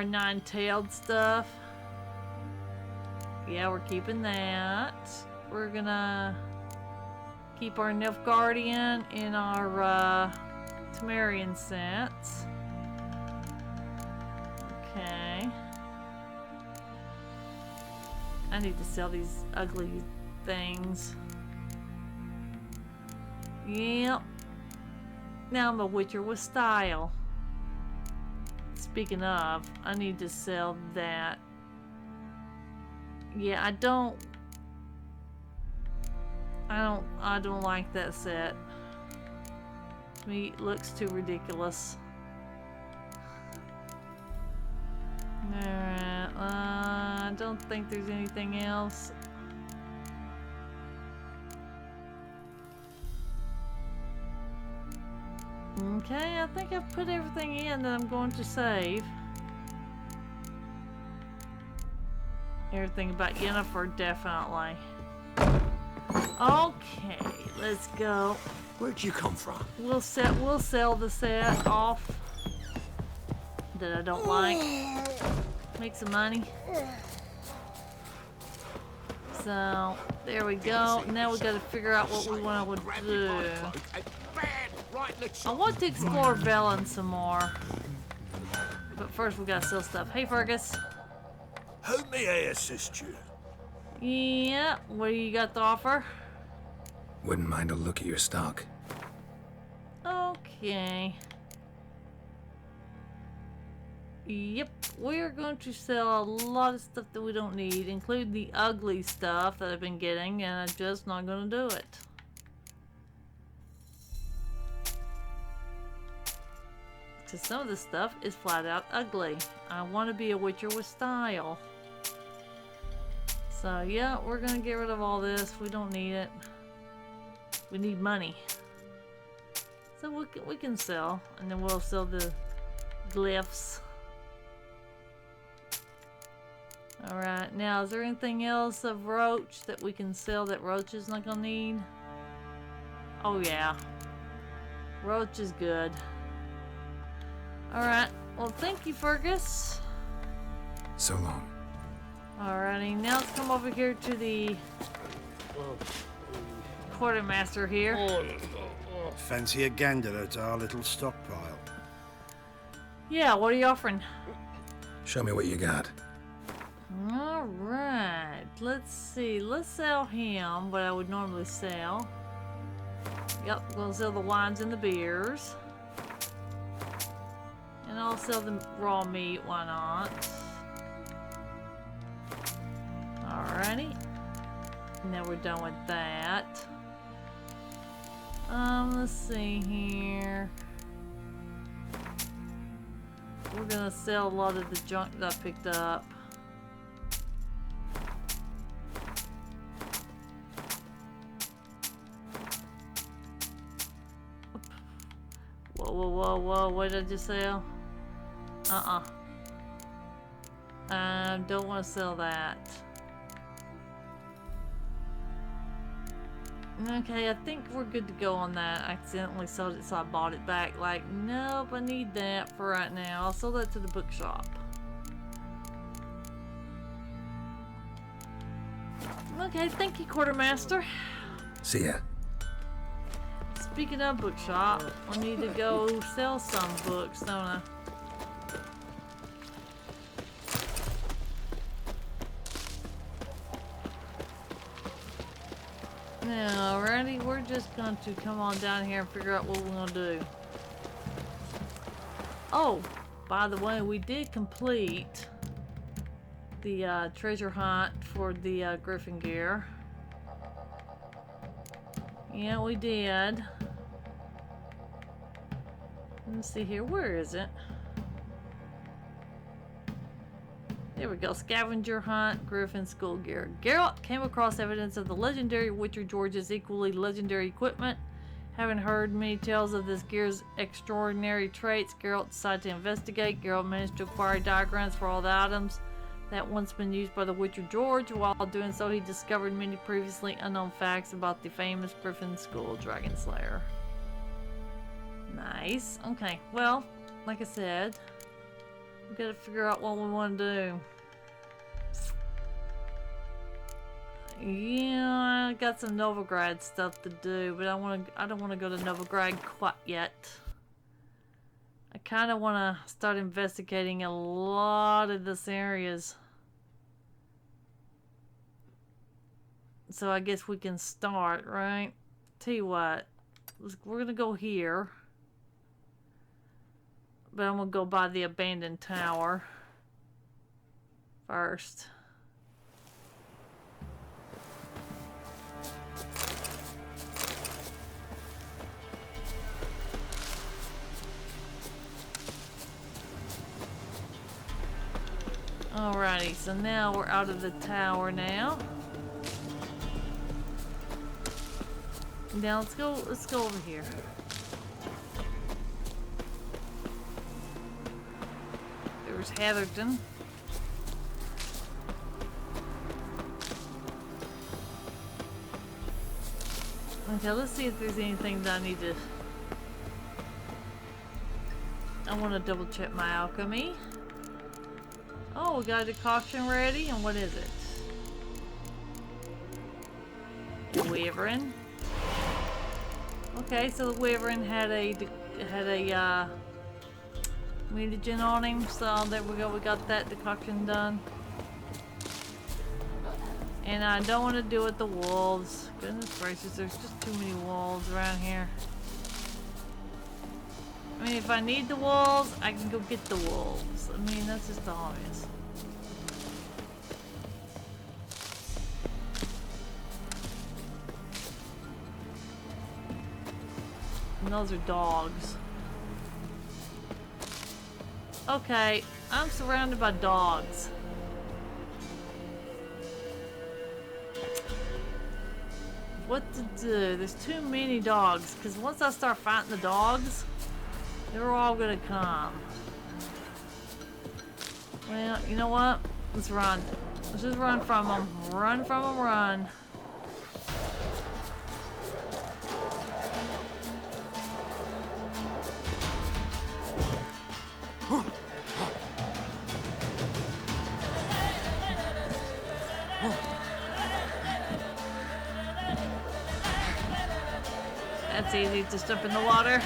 nine-tailed stuff. Yeah, we're keeping that. We're gonna keep our Nilfgaardian in our Temerian sets. Okay. I need to sell these ugly things. Yep. Now I'm a Witcher with style. Speaking of, I need to sell that. Yeah, I don't like that set. To me, it looks too ridiculous. Alright, I don't think there's anything else. Okay, I think I've put everything in that I'm going to save. Everything about Yennefer, definitely. Okay, let's go. Where'd you come from? We'll sell the set off that I don't like. Make some money. So there we go. Now we got to figure out what we want to do. I want to explore Velen some more, but first we gotta sell stuff. Hey Fergus. How may I assist you? Yeah, what do you got to offer? Wouldn't mind a look at your stock. Okay. Yep, we're going to sell a lot of stuff that we don't need, including the ugly stuff that I've been getting, and I'm just not going to do it. Because some of this stuff is flat out ugly. I want to be a Witcher with style. So yeah, we're going to get rid of all this. We don't need it. We need money. So we can sell, and then we'll sell the glyphs. Alright, now is there anything else of Roach that we can sell that Roach is not gonna need? Oh yeah. Roach is good. Alright, well thank you Fergus. So long. Alrighty, now let's come over here to the quartermaster here. Fancy a gander at our little stockpile? Yeah, what are you offering? Show me what you got. Alright, let's see. Let's sell him what I would normally sell. Yep, we'll sell the wines and the beers. And I'll sell the raw meat, why not? Alrighty. Now we're done with that. Let's see here. We're gonna sell a lot of the junk that I picked up. Whoa, whoa, whoa, whoa, what did I just sell? Don't want to sell that. Okay, I think we're good to go on that. I accidentally sold it, so I bought it back. Like, nope, I need that for right now. I'll sell that to the bookshop. Okay, thank you, Quartermaster. See ya. Speaking of bookshop, I need to go sell some books, don't I? Now, alrighty, we're just going to come on down here and figure out what we're going to do. Oh, by the way, we did complete the treasure hunt for the Griffin gear. Yeah, we did. Let's see here, where is it? There we go, scavenger hunt, Griffin school gear. Geralt came across evidence of the legendary Witcher George's equally legendary equipment. Having heard many tales of this gear's extraordinary traits, Geralt decided to investigate. Geralt managed to acquire diagrams for all the items that once been used by the Witcher George. While doing so, he discovered many previously unknown facts about the famous Griffin School Dragon Slayer. Nice. Okay, well, like I said, we gotta figure out what we want to do. Yeah, I got some Novigrad stuff to do, but I don't want to go to Novigrad quite yet. I kind of want to start investigating a lot of this areas. So I guess we can start, right? Tell you what, we're gonna go here. But I'm gonna go by the abandoned tower first. Alrighty, so now we're out of the tower now. Now let's go over here. There's Heatherton. Okay, let's see if there's anything that I need to... I want to double check my alchemy. Oh, we got a decoction ready, and what is it? Wyvern. Okay, so the Wyvern had a mutagen on him, so there we go, we got that decoction done. And I don't want to do it the wolves. Goodness gracious, there's just too many wolves around here. I mean, if I need the wolves, I can go get the wolves. I mean, that's just obvious. And those are dogs. Okay, I'm surrounded by dogs. What to do? There's too many dogs, because once I start fighting the dogs, they're all gonna come. Well, you know what? Let's run. Let's just run from them. Run from them, run. That's easy, just jump in the water.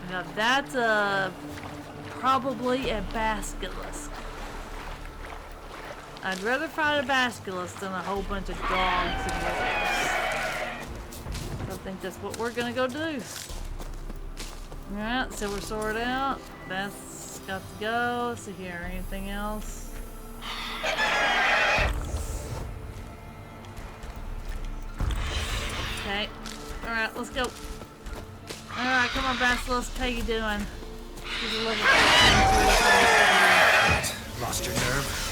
Now that's probably a basilisk. I'd rather fight a basilisk than a whole bunch of dogs and wolves. think that's what we're gonna go do. Alright, silver sword out. That's got to go. Let's see here, anything else? Okay. Alright, let's go. Alright, come on, Basilisk. How you doing? He's a level 14. Lost your nerve?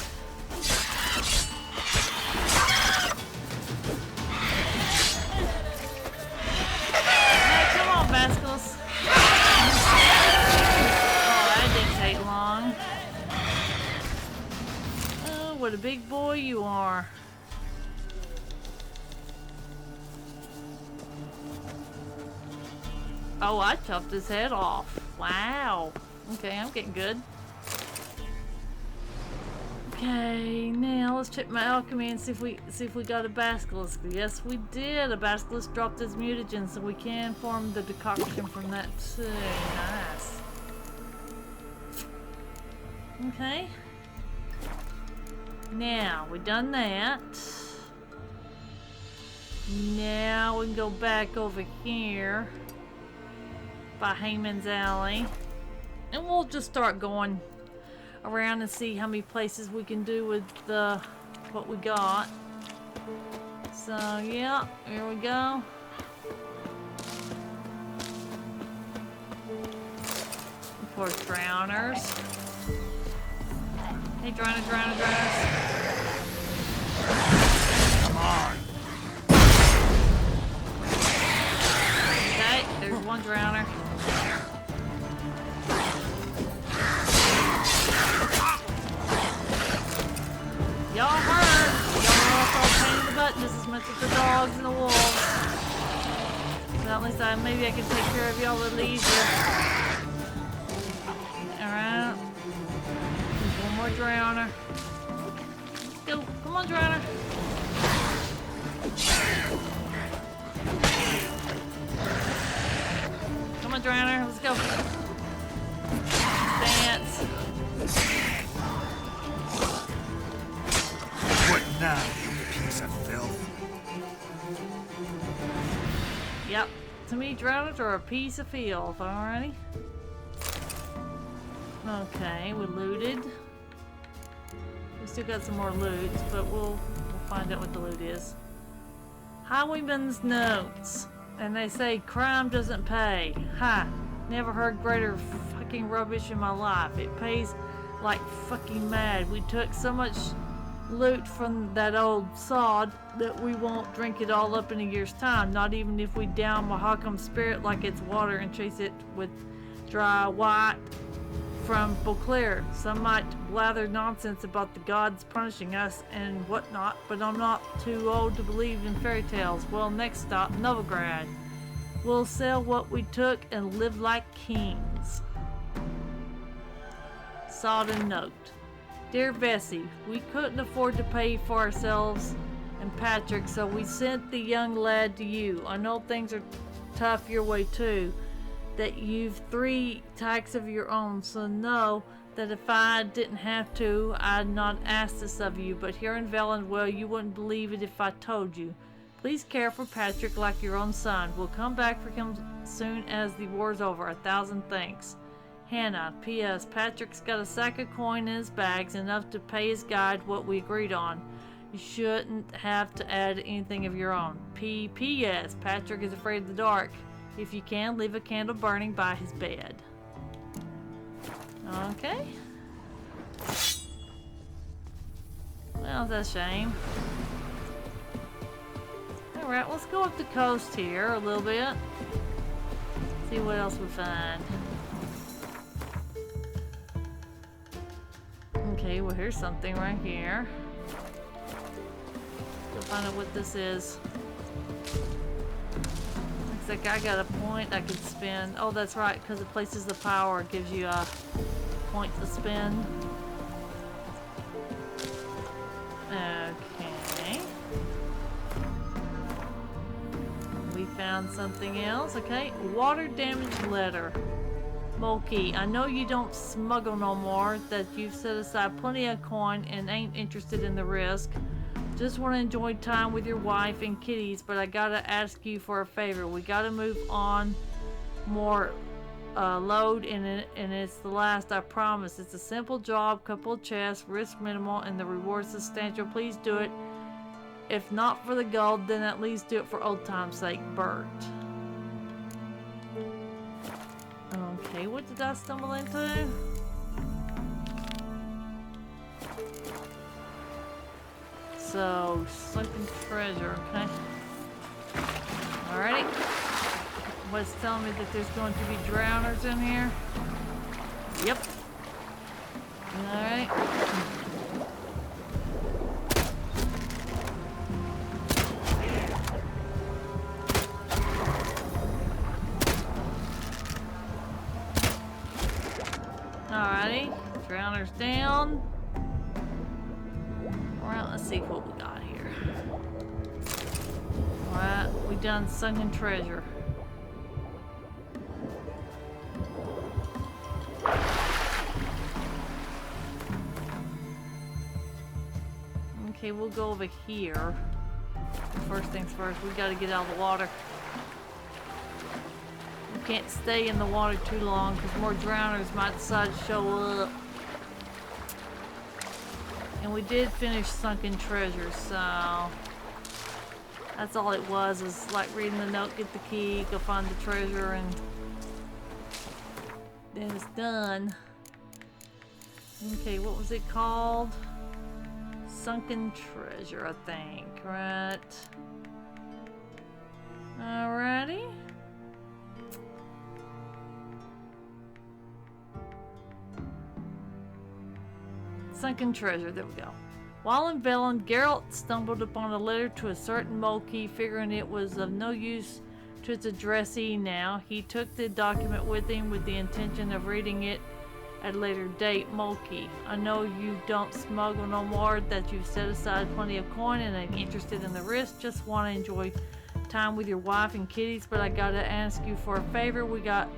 Hey, come on, Basilisk. Oh, that didn't take long. Oh, what a big boy you are. Oh, I chopped his head off. Wow. Okay, I'm getting good. Okay, now let's check my alchemy and see if we got a basilisk. Yes, we did. A basilisk dropped his mutagen, so we can form the decoction from that too. Nice. Okay. Now we done that. Now we can go back over here by Heyman's Alley, and we'll just start going around and see how many places we can do with what we got. So yeah, here we go. Of course, drowners. Hey, drowners. Come on. Okay, there's one drowner. Y'all hurt. Y'all are all pain in the butt just as much as the dogs and the wolves. So at least maybe I can take care of y'all a little easier. Alright. One more drowner. Let's go. Come on, drowner. Come on, drowner. Let's go. Dance. What now, you piece of filth? Yep. To me, drowners are a piece of filth. Alrighty. Okay, we looted. We still got some more loot, but we'll find out what the loot is. Highwayman's notes. And they say crime doesn't pay. Ha! Never heard greater fucking rubbish in my life. It pays like fucking mad. We took so much loot from that old sod that we won't drink it all up in a year's time. Not even if we down Mahakam's spirit like it's water and chase it with dry white from Beauclair. Some might blather nonsense about the gods punishing us and whatnot, but I'm not too old to believe in fairy tales. Well, next stop, Novigrad. We'll sell what we took and live like kings. Sodden note. Dear Bessie, we couldn't afford to pay for ourselves and Patrick, so we sent the young lad to you. I know things are tough your way too, that you've 3 tykes of your own, so know that if I didn't have to, I'd not ask this of you, but here in Velen, well, you wouldn't believe it if I told you. Please care for Patrick like your own son. We'll come back for him soon as the war's over. 1,000 thanks. Hannah, P.S. Patrick's got a sack of coin in his bags, enough to pay his guide what we agreed on. You shouldn't have to add anything of your own. P.S. Patrick is afraid of the dark. If you can, leave a candle burning by his bed. Okay. Well, that's a shame. Alright, let's go up the coast here a little bit. See what else we find. Okay, well here's something right here. Go find out what this is. Looks like I got a point I could spend. Oh, that's right, because it places the power, it gives you a point to spend. Okay. We found something else. Okay, water damage letter. Moki, I know you don't smuggle no more, that you've set aside plenty of coin and ain't interested in the risk. Just want to enjoy time with your wife and kitties, but I gotta ask you for a favor. We gotta move on more load, and it's the last, I promise. It's a simple job, couple of chests, risk minimal, and the reward substantial. Please do it. If not for the gold, then at least do it for old time's sake. Bert. Okay, what did I stumble into? So, sunken treasure, okay. Alrighty. What's telling me that there's going to be drowners in here? Yep. Alright. Alrighty. Drowners down. Alright, let's see what we got here. Alright, we done sunken treasure. Okay, we'll go over here. First things first, we gotta get out of the water. We can't stay in the water too long because more drowners might decide to show up. And we did finish sunken treasure, so that's all it was, is like reading the note, get the key, go find the treasure, and then it's done. Okay, what was it called? Sunken treasure, I think, right? Alrighty. Sunken treasure, there we go. While in Velen, Geralt stumbled upon a letter to a certain Molkey, figuring it was of no use to its addressee now. He took the document with him with the intention of reading it at a later date. Molkey, I know you don't smuggle no more, that you've set aside plenty of coin and ain't interested in the risk. Just want to enjoy time with your wife and kitties, but I gotta ask you for a favor. We got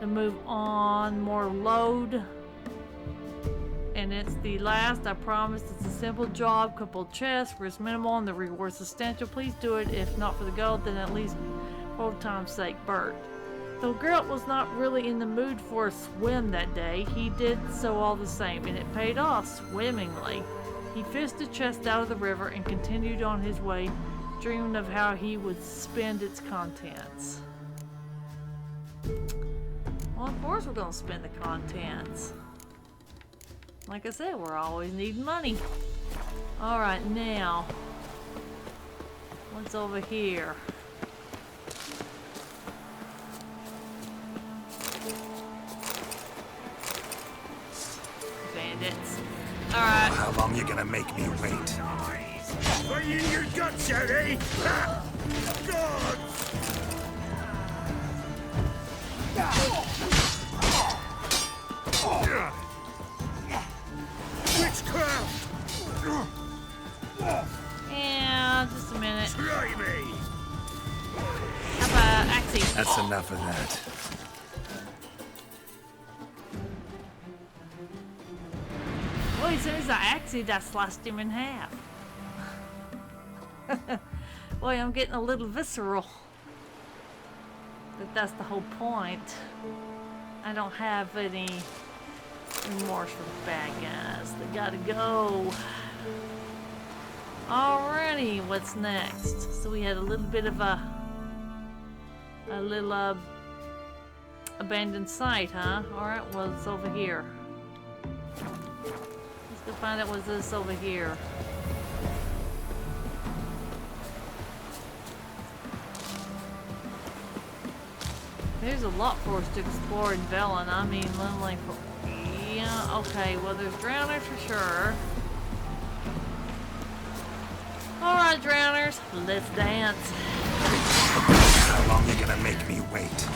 to move on more load. And it's the last, I promise. It's a simple job, couple chests, risk minimal, and the reward substantial. Please do it. If not for the gold, then at least for old time's sake. Bert. Though Geralt was not really in the mood for a swim that day, he did so all the same, and it paid off swimmingly. He fished the chest out of the river and continued on his way, dreaming of how he would spend its contents. Well, of course we're gonna spend the contents. Like I said, we're always needing money. Alright, now, what's over here? Bandits. Alright. How long you gonna make me wait? Are you in your guts out, eh? Ha! God! Witchcraft! Yeah, just a minute. Try me! How about Axie? That's enough of that. Well, as soon as I Axied, I sliced him in half. Boy, I'm getting a little visceral. But that's the whole point. I don't have any remorse for the bad guys. They gotta go. Alrighty, what's next? So we had a little bit of a little abandoned site, huh? Alright, well, it's over here. Let's go find out what's this over here. There's a lot for us to explore in Velen. I mean, literally for... Yeah, okay, well, there's drowners for sure. Alright, drowners, let's dance. How long you gonna make me wait?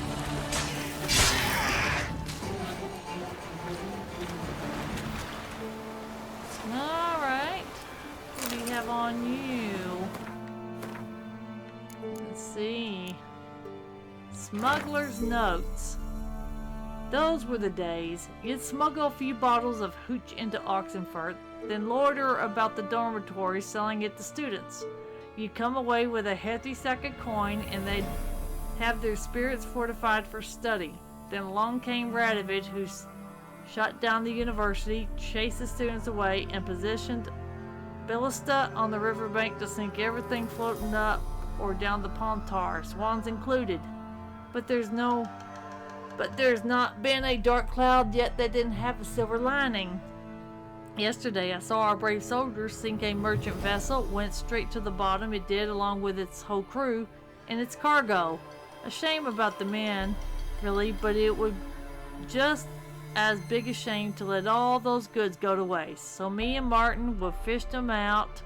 Alright. What do you have on you? Let's see. Smuggler's notes. Those were the days. You'd smuggle a few bottles of hooch into Oxenfurt, then loiter about the dormitory selling it to students. You'd come away with a hefty sack of coin, and they'd have their spirits fortified for study. Then along came Radovich, who shut down the university, chased the students away, and positioned ballista on the riverbank to sink everything floating up or down the Pontar, swans included. But there's not been a dark cloud yet that didn't have a silver lining. Yesterday I saw our brave soldiers sink a merchant vessel, went straight to the bottom. It did, along with its whole crew and its cargo. A shame about the men, really, but it would just as big a shame to let all those goods go to waste. So me and Martin will fish them out,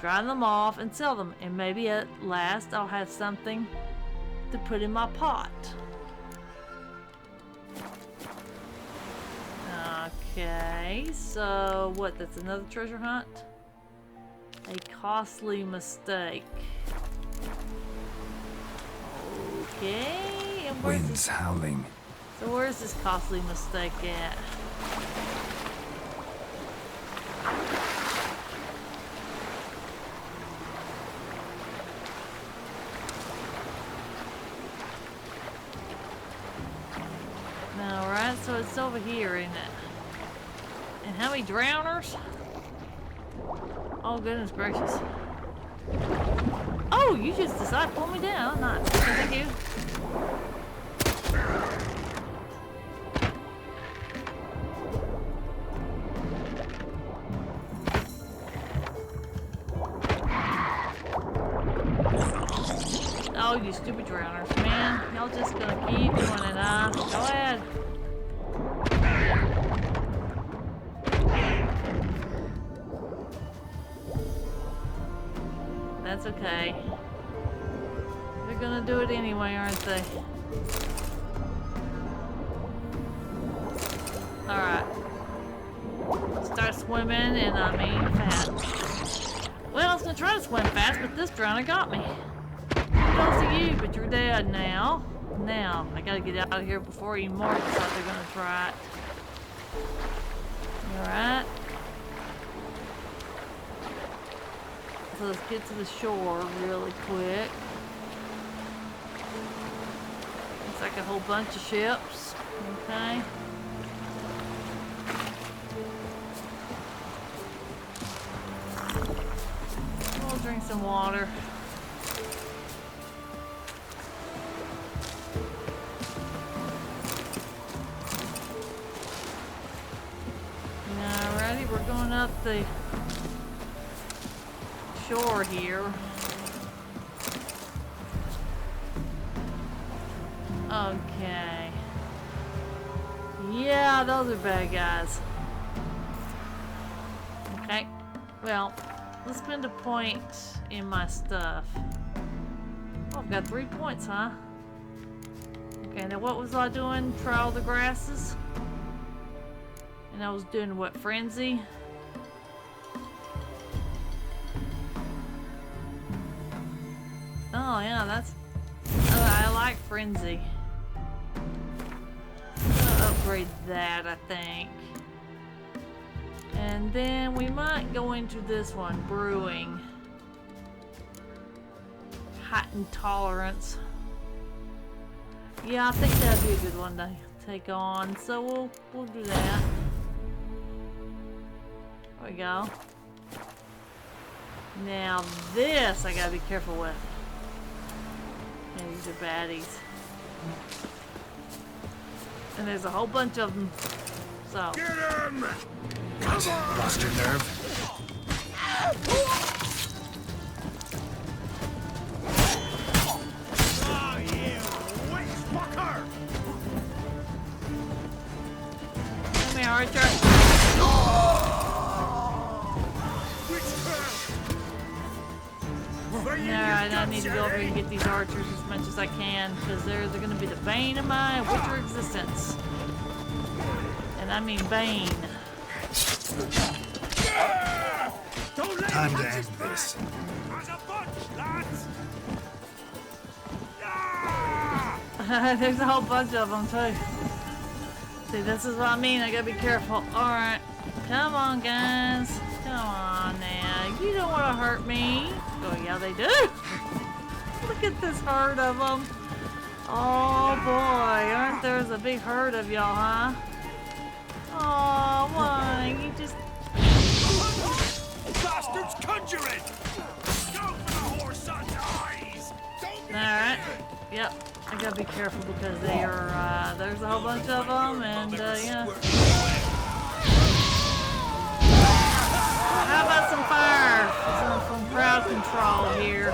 dry them off, and sell them, and maybe at last I'll have something to put in my pot. Okay, so what? That's another treasure hunt? A costly mistake. Okay, and where's Winds this? howling. So where's this costly mistake at? Alright, so it's over here, isn't it? And how many drowners? Oh, goodness gracious. Oh, you just decided to pull me down. Nice. Okay, thank you. Oh, you stupid drowners, man. Y'all just gonna keep doing it, huh? Go ahead. That's okay. They're gonna do it anyway, aren't they? Alright. Start swimming, and I mean fast. Well, I was gonna try to swim fast, but this drowner got me. Kudos to you, but you're dead now. Now, I gotta get out of here before even more decide they're gonna try it. Alright. So let's get to the shore really quick. Looks like a whole bunch of ships. Okay. We'll drink some water. Alrighty, we're going up the shore here. Okay. Yeah, those are bad guys. Okay. Well, let's spend a point in my stuff. Oh, I've got 3 points, huh? Okay, now what was I doing? Trial the grasses? And I was doing what? Frenzy? Oh yeah, that's... I like Frenzy. I'm gonna upgrade that, I think. And then we might go into this one, Brewing. Hot intolerance. Yeah, I think that'd be a good one to take on. So we'll do that. There we go. Now this I gotta be careful with. Yeah, these are baddies. And there's a whole bunch of them. So. Get him! What? Lost your nerve? Oh, you witch fucker! Come here, Archer. Alright, I need to go over and get these archers as much as I can, because they're going to be the bane of my witcher existence. And I mean bane. Time to end this. As a bunch, lads! There's a whole bunch of them, too. See, this is what I mean. I gotta be careful. Alright. Come on, guys. Come on now. You don't want to hurt me. Oh, yeah, they do. Look at this herd of them. Oh, boy. Aren't there's a big herd of y'all, huh? Oh, why? You just... Bastards conjuring! Go for the horse on eyes! Alright. Yep. I gotta be careful because they are, there's a whole bunch of them, and, yeah. How about some fire? Some crowd control here.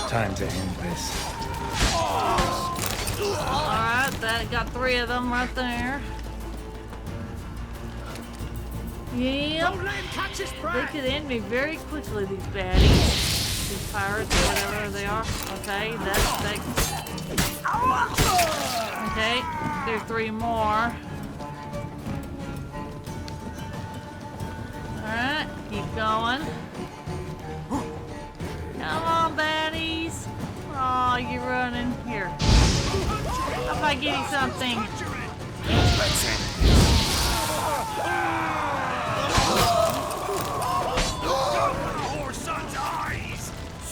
Time to end this. Alright, that got 3 of them right there. Yep. They could end me very quickly, these baddies. These pirates, or whatever they are. Okay, that's... Okay, there's 3 more. Alright, keep going. Come on, baddies. Oh, you're running. Here. How about getting something?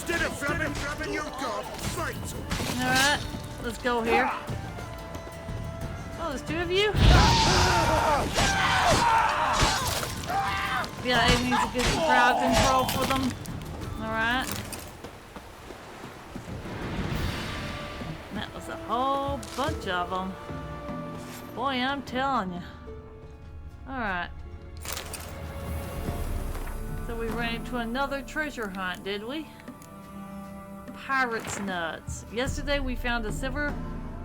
Instead of grabbing your god, fight! Alright, let's go here. Oh, there's 2 of you? Yeah, it needs to get some crowd control for them. Alright. That was a whole bunch of them. Boy, I'm telling you. Alright. So we ran into another treasure hunt, did we? Pirate's nuts. Yesterday we found a silver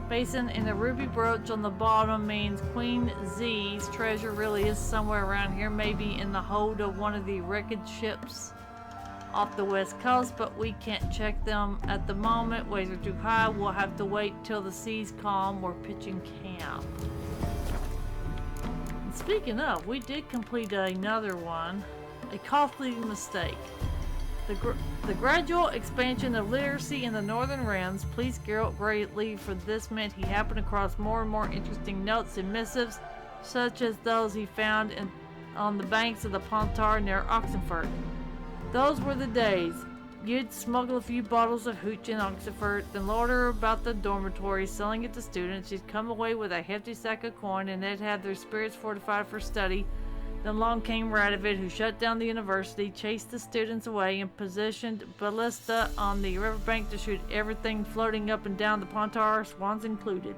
basin and a ruby brooch on the bottom. Means Queen Z's treasure really is somewhere around here, maybe in the hold of one of the wreckage ships off the west coast, but we can't check them at the moment. Waves are too high. We'll have to wait till the sea's calm. We're pitching camp. And speaking of, we did complete another one. A costly mistake. The gradual expansion of literacy in the northern realms pleased Geralt greatly, for this meant he happened across more and more interesting notes and missives, such as those he found on the banks of the Pontar near Oxenfurt. Those were the days. You'd smuggle a few bottles of hooch in Oxenfurt, then loiter about the dormitory selling it to students. You'd come away with a hefty sack of coin, and they'd have their spirits fortified for study. Then along came Radovid, who shut down the university, chased the students away, and positioned ballista on the riverbank to shoot everything floating up and down the Pontar, swans included.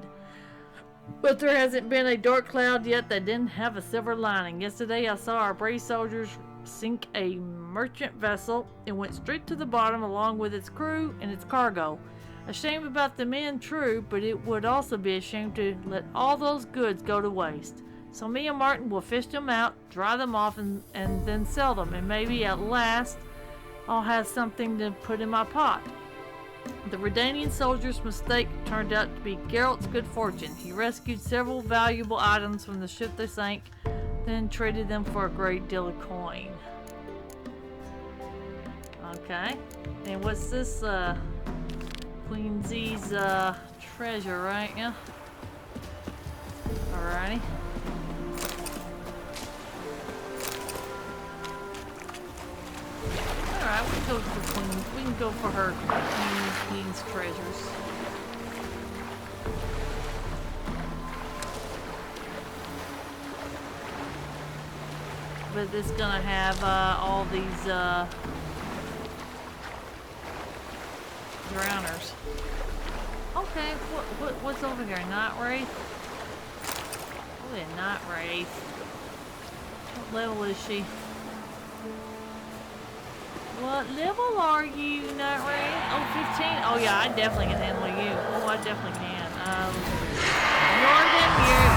But there hasn't been a dark cloud yet that didn't have a silver lining. Yesterday I saw our brave soldiers sink a merchant vessel. It went straight to the bottom along with its crew and its cargo. A shame about the men, true, but it would also be a shame to let all those goods go to waste. So me and Martin will fish them out, dry them off, and then sell them, and maybe at last I'll have something to put in my pot. The Redanian soldier's mistake turned out to be Geralt's good fortune. He rescued several valuable items from the ship they sank, then traded them for a great deal of coin. Okay, and what's this, Queen Z's, treasure, right? Yeah. Alrighty. Alright, we can go for Queen. We can go for her Queen's treasures. But it's gonna have all these drowners. Okay, what's over here? Night Wraith? Oh, yeah, Night Wraith. What level is she? What level are you, Night Wraith? Oh, 15? Oh, yeah, I definitely can handle you. Oh, I definitely can. Jordan,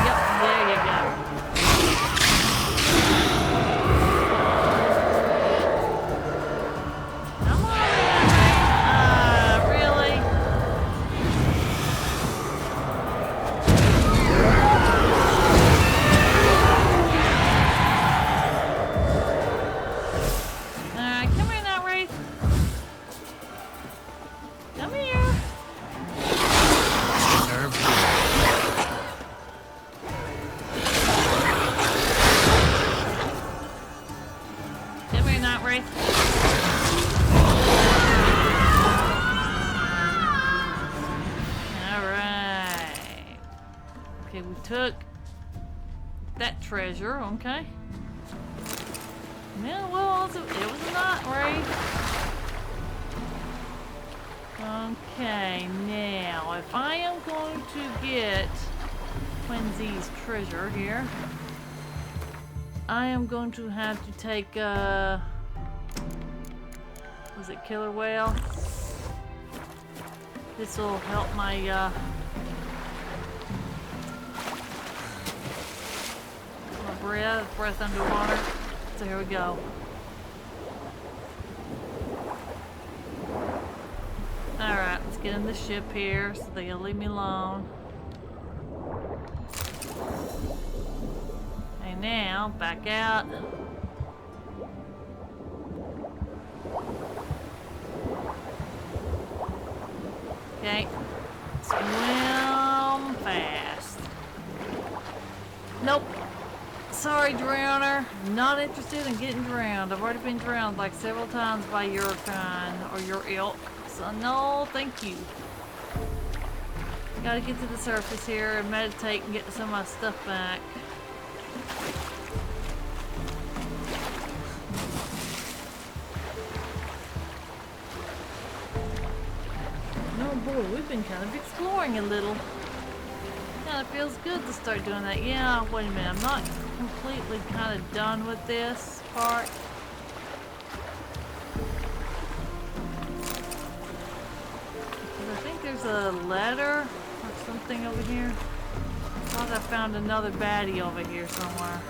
yep, there you go. Come on, Night Wraith. Really? Come here, Night Wraith. breath. Alright. Okay, we took that treasure, okay. Yeah, well, it was not right. Okay, now if I am going to get Quincy's treasure here, I am going to have to take was it killer whale? This will help my breath underwater. So here we go. Alright, let's get in the ship here so they'll leave me alone. And now, back out. Okay. Swim fast. Nope. Sorry, drowner. Not interested in getting drowned. I've already been drowned like several times by your kind or your ilk. So no, thank you. Gotta get to the surface here and meditate and get some of my stuff back. Oh boy, we've been kind of exploring a little. Kind of feels good to start doing that. Yeah, wait a minute. I'm not completely kind of done with this part. I think there's a ladder or something over here. I thought I found another baddie over here somewhere.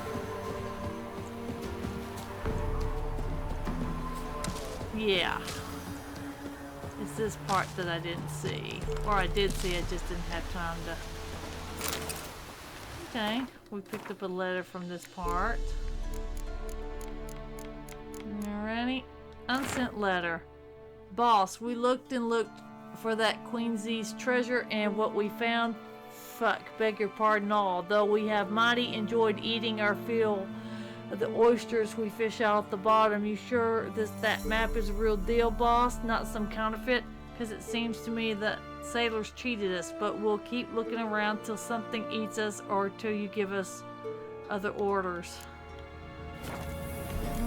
Yeah. It's this part that I didn't see. Or I did see, I just didn't have time to... Okay, we picked up a letter from this part. Alrighty. Unsent letter. Boss, we looked and looked for that Queen Z's treasure, and what we found, fuck, beg your pardon all. Though we have mighty enjoyed eating our fill of the oysters we fish out at the bottom. You sure that map is a real deal, boss? Not some counterfeit? Because it seems to me that sailors cheated us, but we'll keep looking around till something eats us or till you give us other orders.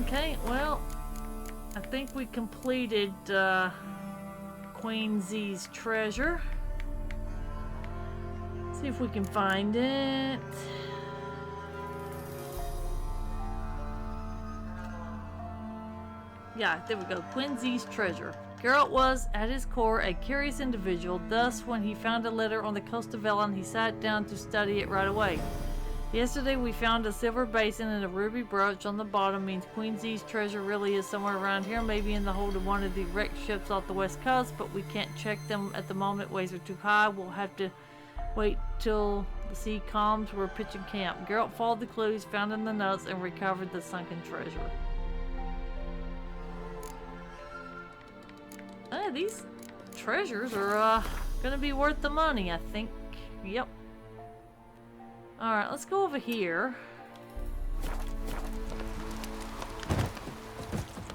Okay, well, I think we completed Queen Z's treasure. See if we can find it. Yeah, there we go. Queen Z's treasure. Geralt was, at his core, a curious individual. Thus, when he found a letter on the coast of Velen, he sat down to study it right away. Yesterday, we found a silver basin and a ruby brooch on the bottom. Means Queen Z's treasure really is somewhere around here, maybe in the hold of one of the wrecked ships off the west coast, but we can't check them at the moment. Waves are too high. We'll have to wait till the sea calms. We're pitching camp. Geralt followed the clues found in the notes and recovered the sunken treasure. These treasures are gonna be worth the money, I think. Yep. Alright, let's go over here.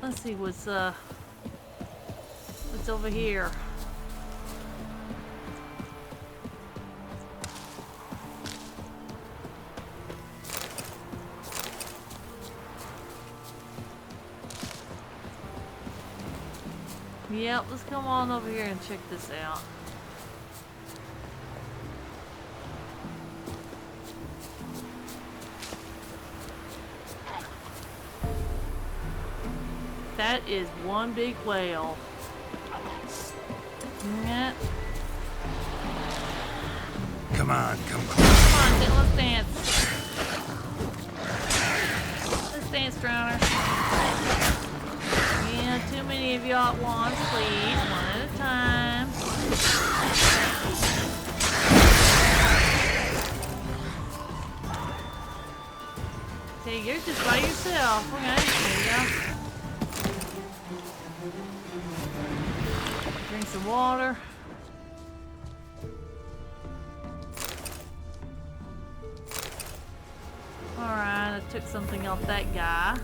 Let's see what's over here. Yep, let's come on over here and check this out. That is one big whale. Yeah. Come on, come Come on, let's dance. Let's dance, Drowner. Yeah, too many of y'all at once, please. One at a time. Okay, you're just by yourself. Okay, there you go. Drink some water. Alright, I took something off that guy.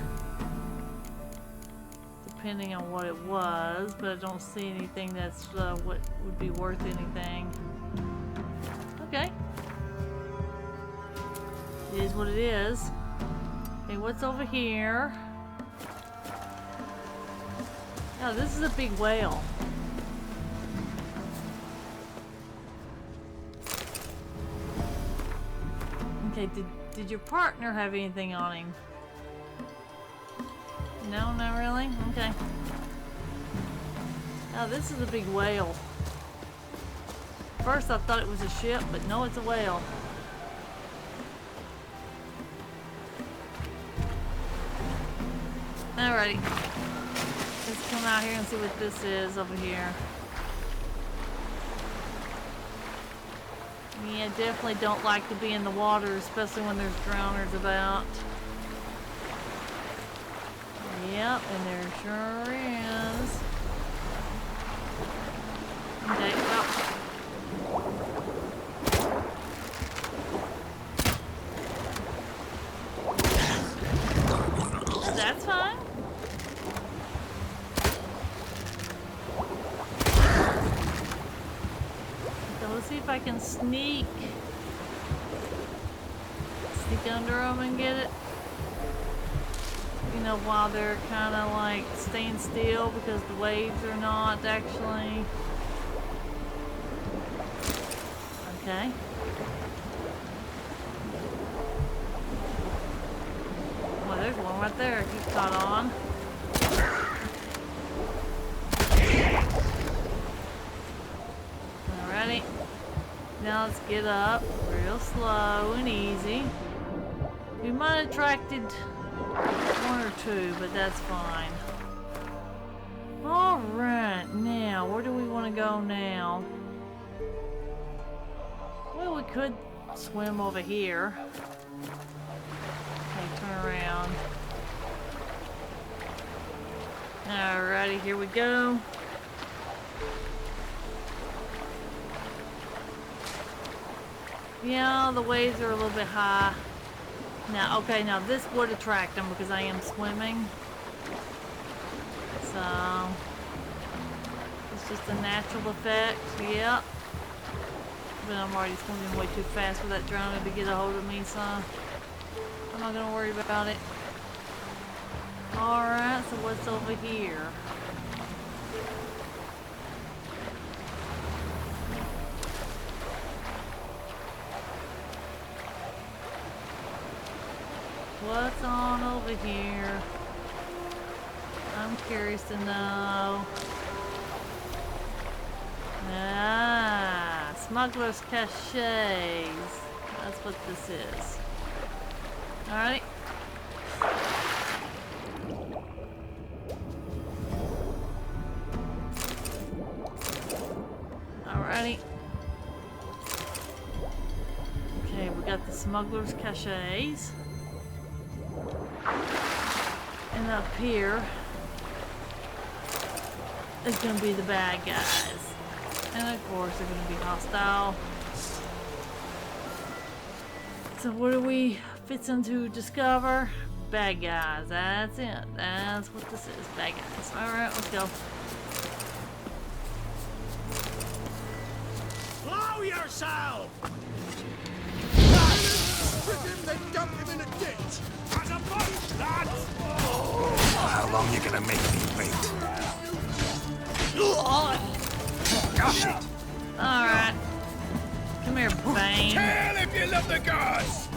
depending on what it was, but I don't see anything that's what would be worth anything. Okay. It is what it is. Okay, what's over here? Oh, this is a big whale. Okay, did your partner have anything on him? No, not really? Okay. Oh, this is a big whale. First I thought it was a ship, but no, it's a whale. Alrighty. Let's come out here and see what this is over here. Yeah, definitely don't like to be in the water, especially when there's drowners about. Yep, and there sure is. Okay, well. That's fine. So let's see if I can sneak under them and get it. You know, while they're kind of like staying still because the waves are not actually. Okay. Well, there's one right there. He's caught on. Alrighty. Now let's get up real slow and easy. We might have attracted one or two, but that's fine. Alright, now, where do we want to go now? Well, we could swim over here. Okay, turn around. Alrighty, here we go. Yeah, the waves are a little bit high. Now, okay, now this would attract them because I am swimming. So, it's just a natural effect, yep. But I'm already swimming way too fast for that drowner to get a hold of me, so I'm not gonna worry about it. Alright, so what's over here? What's on over here? I'm curious to know. Ah, Smuggler's Caches. That's what this is. Alright. Alrighty. Okay, we got the Smuggler's Caches. And up here is going to be the bad guys. And of course they're going to be hostile. So what do we fixing to discover? Bad guys. That's it. That's what this is. Bad guys. Alright, let's go. Blow yourself! Strip him, then dump him in a ditch. As a bunch, lads! How long you gonna make me wait? Gosh it! Alright. Come here, Bane. Kill if you love the gods!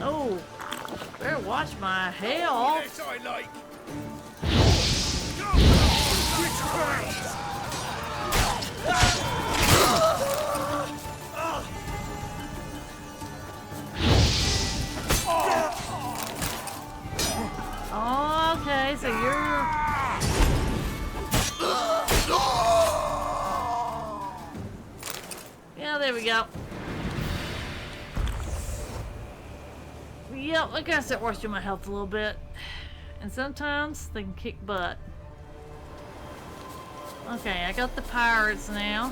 Oh, better watch my health. This I like! Oh, okay, so you're... Yeah, there we go. Yep, I gotta start watching my health a little bit. And sometimes they can kick butt. Okay, I got the pirates now.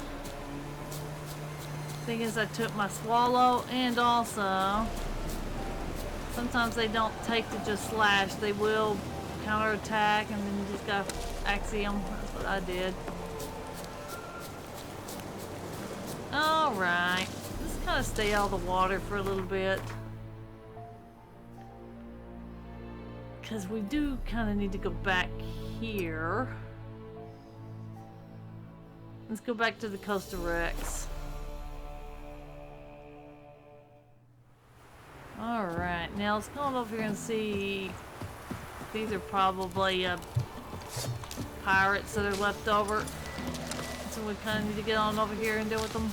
Thing is, I took my swallow, and also sometimes they don't take to just slash. They will counterattack, and then you just got axiom. That's what I did. All right, let's kind of stay out of the water for a little bit, because we do kind of need to go back here. Let's go back to the Costa Rex. Alright, now let's go on over here and see. These are probably pirates that are left over. So we kind of need to get on over here and deal with them.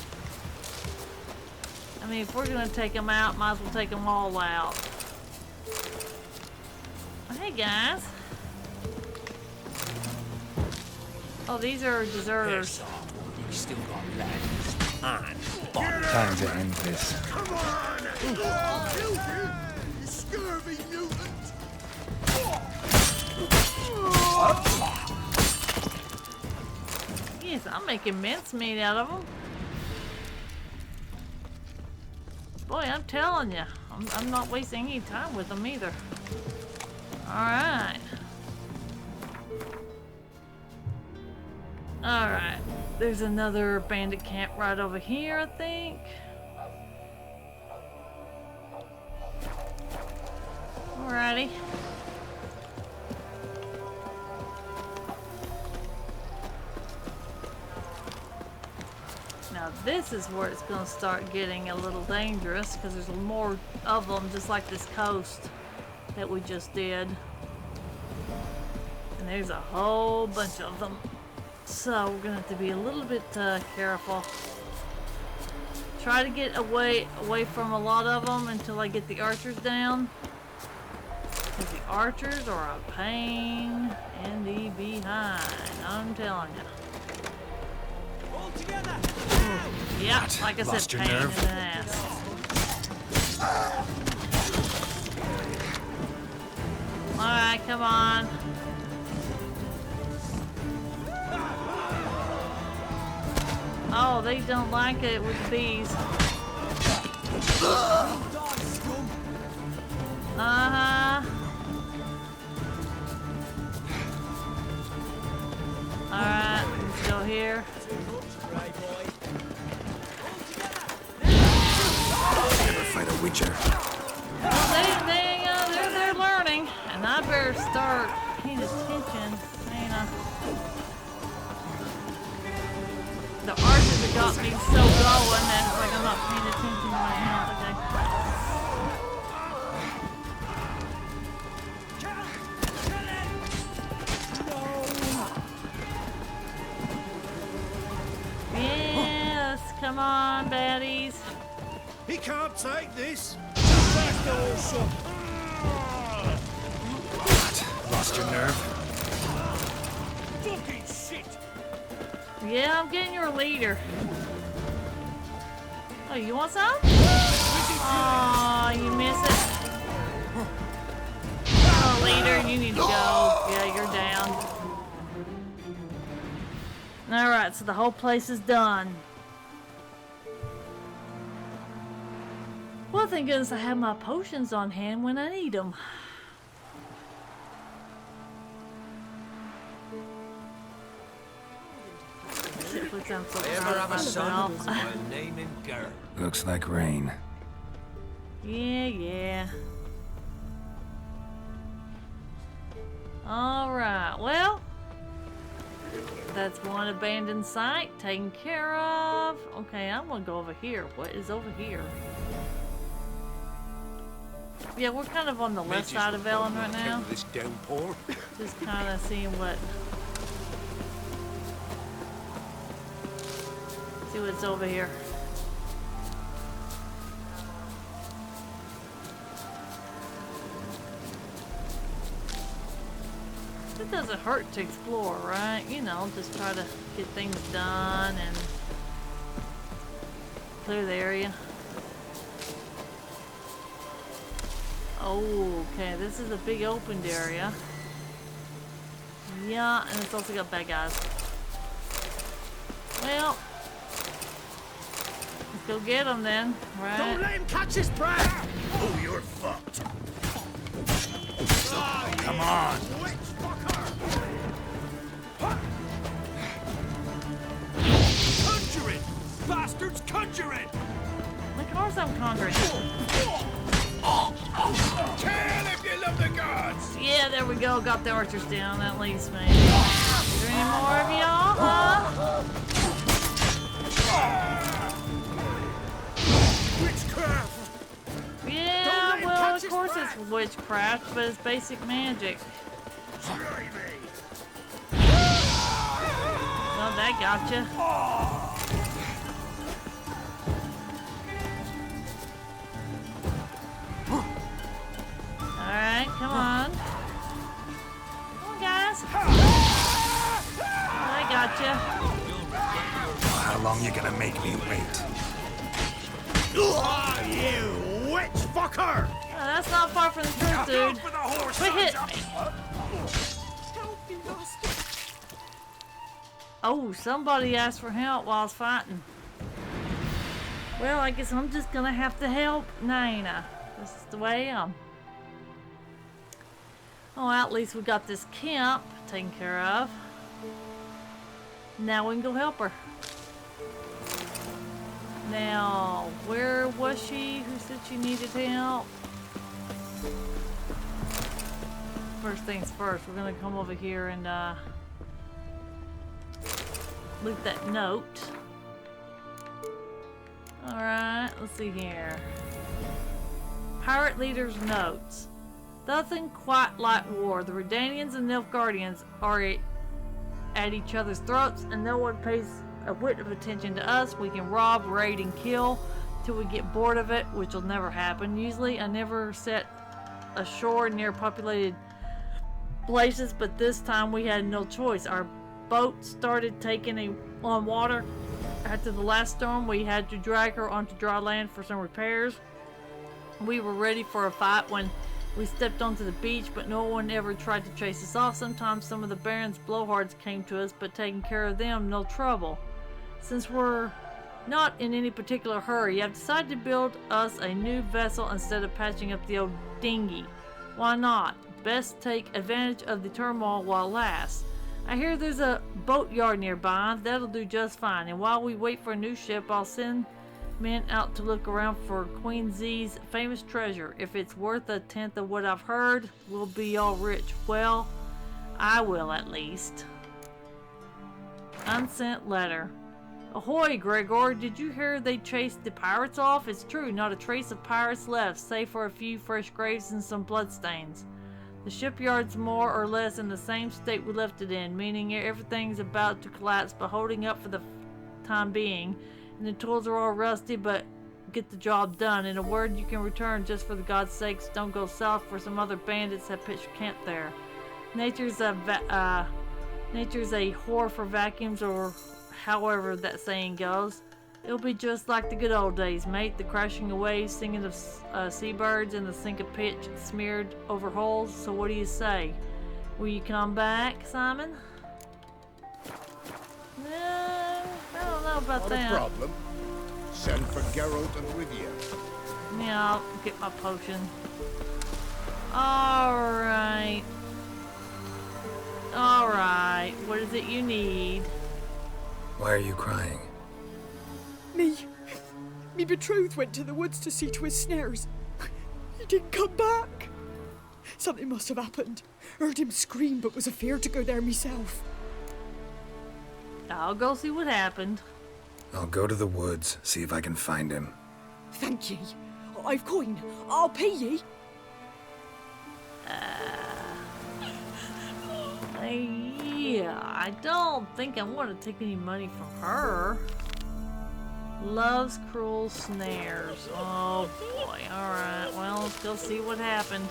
I mean, if we're going to take them out, might as well take them all out. Hey guys. Oh, these are deserters. You still got legs and Time to end this. Come on! You scurvy mutant! Yes, I'm making mincemeat out of them. Boy, I'm telling you, I'm not wasting any time with them either. Alright. Alright. There's another bandit camp right over here, I think. Alrighty. Now this is where it's going to start getting a little dangerous, because there's more of them, just like this coast that we just did. And there's a whole bunch of them. So we're going to have to be a little bit careful. Try to get away from a lot of them until I get the archers down. Because the archers are a pain in the behind, I'm telling you. all together. Yeah, like I Lost said, your pain nerve? in the ass. Alright, come on. Oh, they don't like it with the bees. Uh-huh. Alright, let's go here. Never fight a witcher. Well, they're learning, and I better start paying attention. The archers have got me so going that it's like I'm not paying attention right now. Okay. Yes, come on, baddies. He can't take this. Lost your nerve? Fucking shit. Yeah, I'm getting your leader. Oh, you want some? Oh, you miss it. Oh, leader, you need to go. Yeah, you're down. Alright, so the whole place is done. Well, thank goodness I have my potions on hand when I need them. Shit, looks I'm so proud of myself. my name in Garrett. Looks like rain. Yeah. Alright, well, that's one abandoned site taken care of. Okay, I'm gonna go over here. What is over here? Yeah, we're kind of on the left side of Ellen right now. This downpour. Just kind of seeing see what's over here. It doesn't hurt to explore, right? You know, just try to get things done and clear the area. Oh, okay, this is a big opened area. Yeah, and it's also got bad guys. Well, let's go get him then. Right. Don't let him catch his breath! Oh, you're fucked. Come on. Witch fucker! Conjuring! Bastards conjuring! Of course I'm conjuring. Kill if you love the gods! Yeah, there we go. Got the archers down at least, man. Is there any more of y'all, huh? Witchcraft! Yeah, well, of course it's witchcraft, but it's basic magic. Try me! Well, that gotcha. Alright, come on. Come on, guys. I gotcha. How long you gonna make me wait? Oh, you witch fucker! That's not far from the truth, dude. For the horse! Quit hit me. Help me, Master. Oh, somebody asked for help while I was fighting. Well, I guess I'm just gonna have to help Nina. This is the way I am. Oh, at least we got this camp taken care of. Now we can go help her. Now, where was she? Who said she needed help? First things first, we're gonna come over here and loot that note. Alright, let's see here. Pirate leader's notes. Nothing quite like war. The Redanians and Nilfgaardians are at each other's throats, and no one pays a whit of attention to us. We can rob, raid, and kill till we get bored of it, which will never happen. Usually, I never set ashore near populated places, but this time we had no choice. Our boat started taking on water. After the last storm, we had to drag her onto dry land for some repairs. We were ready for a fight when we stepped onto the beach, but no one ever tried to chase us off. Sometimes some of the Baron's blowhards came to us, but taking care of them, no trouble. Since we're not in any particular hurry, I've decided to build us a new vessel instead of patching up the old dinghy. Why not? Best take advantage of the turmoil while it lasts. I hear there's a boatyard nearby. That'll do just fine. And while we wait for a new ship, I'll send men out to look around for Queen Z's famous treasure. If it's worth a tenth of what I've heard, we'll be all rich. Well, I will at least. Unsent letter. Ahoy, Gregor. Did you hear they chased the pirates off? It's true. Not a trace of pirates left, save for a few fresh graves and some bloodstains. The shipyard's more or less in the same state we left it in, meaning everything's about to collapse, but holding up for the time being. And the tools are all rusty, but get the job done. In a word, you can return. Just for the God's sakes, don't go south, for some other bandits have pitched camp there. Nature's a whore for vacuums, or however that saying goes. It'll be just like the good old days, mate. The crashing of waves, singing of seabirds, and the sink of pitch smeared over holes. So what do you say? Will you come back, Simon? I don't know about that. Not a problem. Send for Geralt and with you. Yeah, I'll get my potion. Alright. Alright. What is it you need? Why are you crying? Me betrothed went to the woods to see to his snares. He didn't come back. Something must have happened. Heard him scream, but was afeard to go there myself. I'll go see what happened. I'll go to the woods, see if I can find him. Thank ye. I've coin. I'll pay ye. Yeah, I don't think I want to take any money from her. Loves cruel snares. Oh boy. Alright, well, let's go see what happened.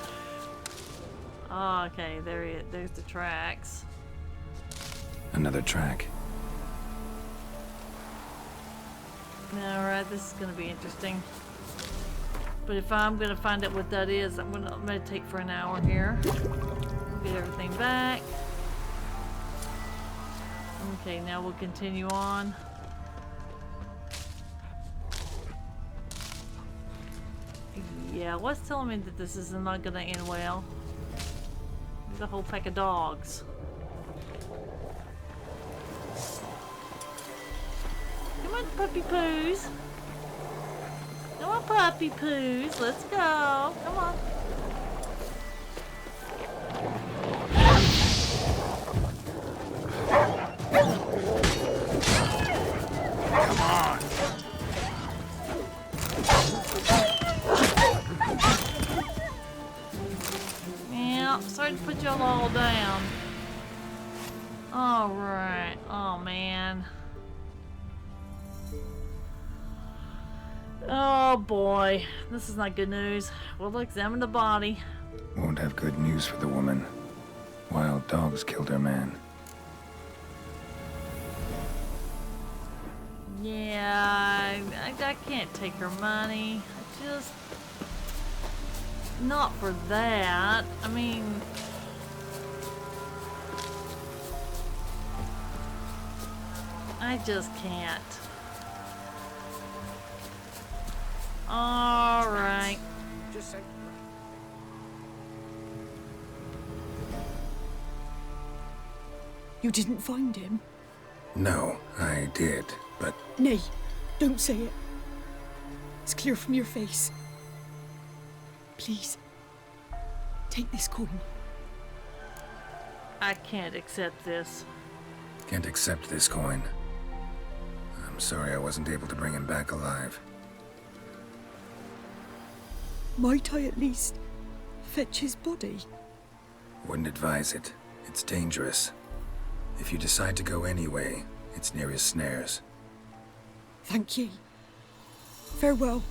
Oh, okay, there's the tracks. Another track. Alright, this is gonna be interesting. But if I'm gonna find out what that is, I'm gonna meditate for an hour here. Get everything back. Okay, now we'll continue on. Yeah, what's telling me that this is not gonna end well? There's a whole pack of dogs. Come on, puppy poos. Come on, puppy poos. Let's go. Come on. Come on. Yeah, sorry to put y'all all down. Alright. Oh, man. Oh, boy. This is not good news. We'll examine the body. Won't have good news for the woman. Wild dogs killed her man. Yeah, I can't take her money. Just... not for that. I mean... I just can't. Alright. Just say. You didn't find him? No, I did, but Nay, don't say it. It's clear from your face. Please, take this coin. I can't accept this. can't accept this coin. I'm sorry I wasn't able to bring him back alive. Might I at least fetch his body? Wouldn't advise it. It's dangerous. If you decide to go anyway, it's near his snares. Thank ye. Farewell.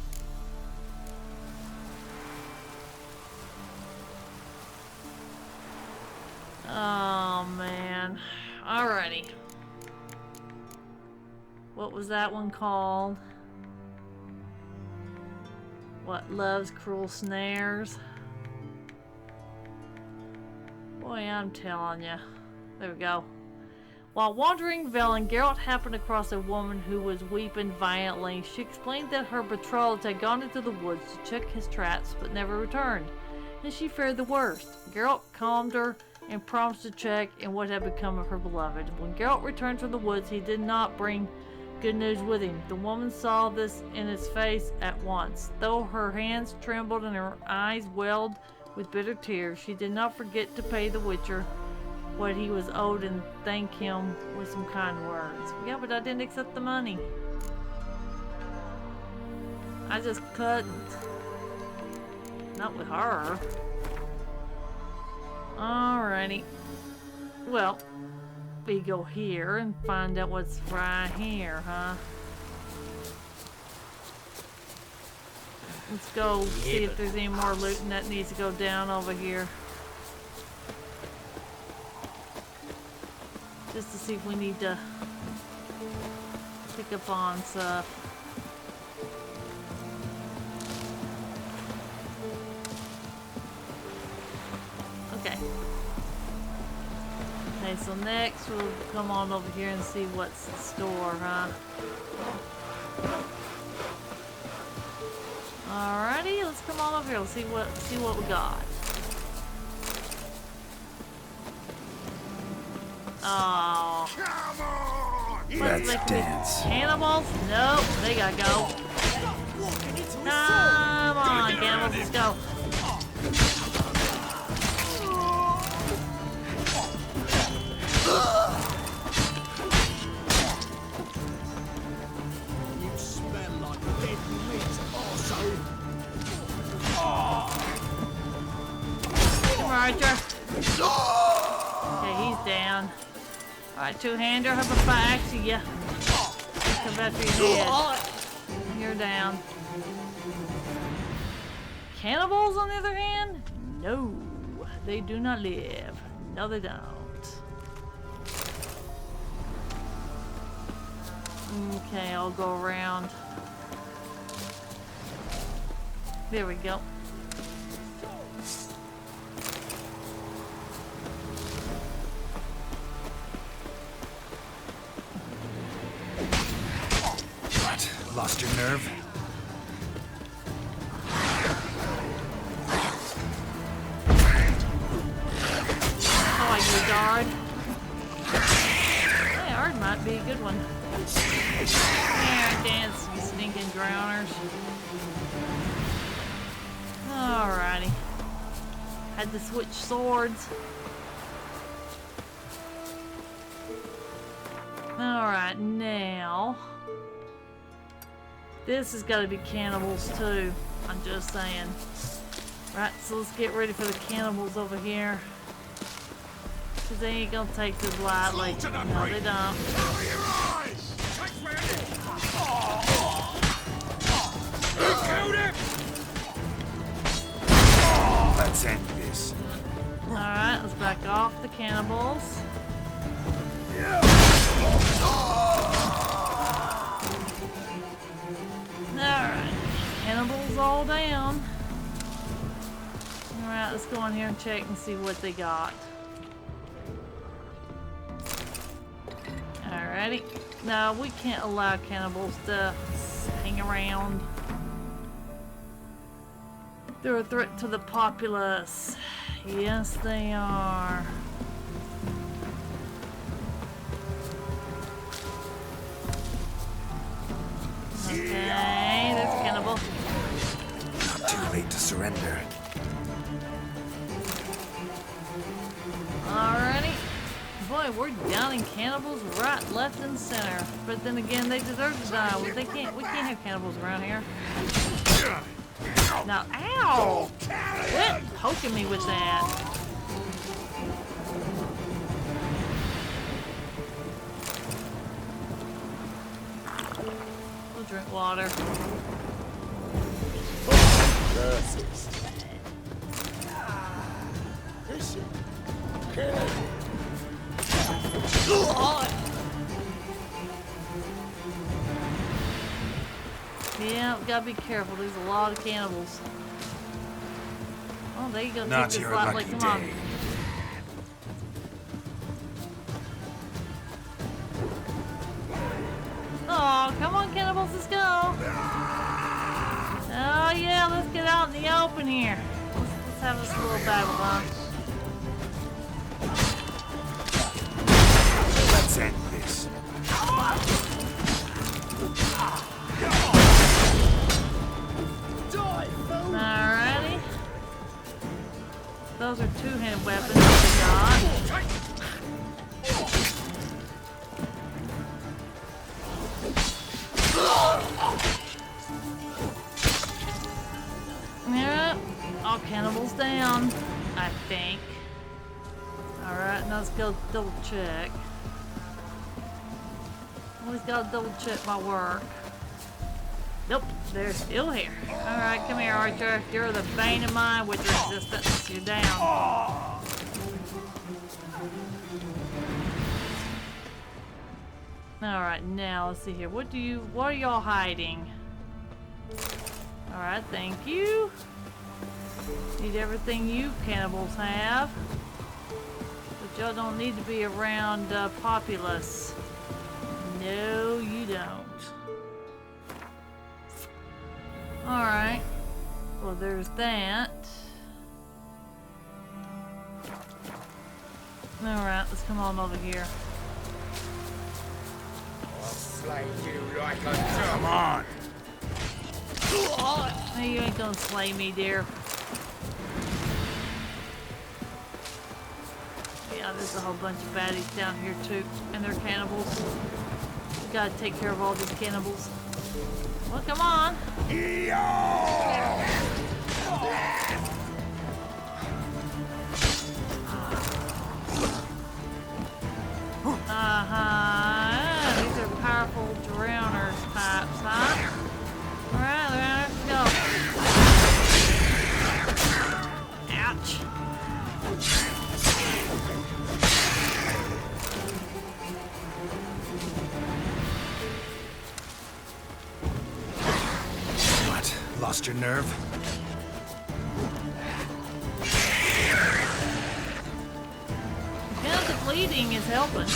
Oh, man. Alrighty. What was that one called? What, Love's Cruel Snares? Boy, I'm telling you. There we go. While wandering Velen, Geralt happened across a woman who was weeping violently. She explained that her betrothed had gone into the woods to check his traps, but never returned, and she feared the worst. Geralt calmed her and promised to check in what had become of her beloved. When Geralt returned from the woods, he did not bring good news with him. The woman saw this in his face at once. Though her hands trembled and her eyes welled with bitter tears, she did not forget to pay the Witcher what he was owed and thank him with some kind words. Yeah, but I didn't accept the money. I just couldn't. Not with her. Alrighty. Well, we go here and find out what's right here, huh? Let's go see if there's any more looting that needs to go down over here. Just to see if we need to pick up on stuff. Okay. Okay, so next we'll come on over here and see what's in store, huh? Alrighty, let's come on over here. Let's see what we got. Oh. Come on! Let's dance. Cannibals? Nope, they gotta go. Come on, cannibals, let's go. You smell like dead meat, arsehole. Come on, Archer. Okay, he's down. Alright, two-hander, how about if I axe you? Come back to your head. You're down. Cannibals, on the other hand? No, they do not live. No, they don't. Okay, I'll go around. There we go. What? Lost your nerve? good one. There, dance, you stinking drowners. Alrighty. Had to switch swords. Alright, now. This has got to be cannibals too. I'm just saying. Right, so let's get ready for the cannibals over here. Because they ain't gonna take this lightly. No, they don't. Let's end this. Alright, let's back off the cannibals. Alright, cannibals all down. Alright, let's go in here and check and see what they got. Alrighty. No, we can't allow cannibals to hang around. They're a threat to the populace. Yes, they are. Okay, there's a cannibal. Not too late to surrender. Alrighty. Boy, we're downing cannibals right, left, and center. But then again, they deserve to die. We can't have cannibals around here. Now, ow! Quit poking me with that. We'll drink water. Yeah, we gotta be careful. There's a lot of cannibals. Oh, there you go. Not Take your this lightly. lucky Come on. day. Oh, come on, cannibals, let's go. Oh yeah, let's get out in the open here. Let's have this little battle, huh? Let's end this. Alrighty. Those are two-handed weapons that we got. Yep, all cannibals down, I think. Alright, now let's go double check. Always gotta double check my work. Nope, they're still here. Alright, come here, Archer. You're the bane of mine with your existence. You're down. Alright, now let's see here. What are y'all hiding? Alright, thank you. Need everything you cannibals have. But y'all don't need to be around populace. No, you don't. Alright. Well, there's that. Alright, let's come on over here. I'll slay you like a Come on. No, you ain't gonna slay me, dear. Yeah, there's a whole bunch of baddies down here too, and they're cannibals. We gotta take care of all these cannibals. Well, come on. These are powerful drowners types, huh? Alright, let's go. Ouch. What? Lost your nerve? Yeah, the bleeding is helping.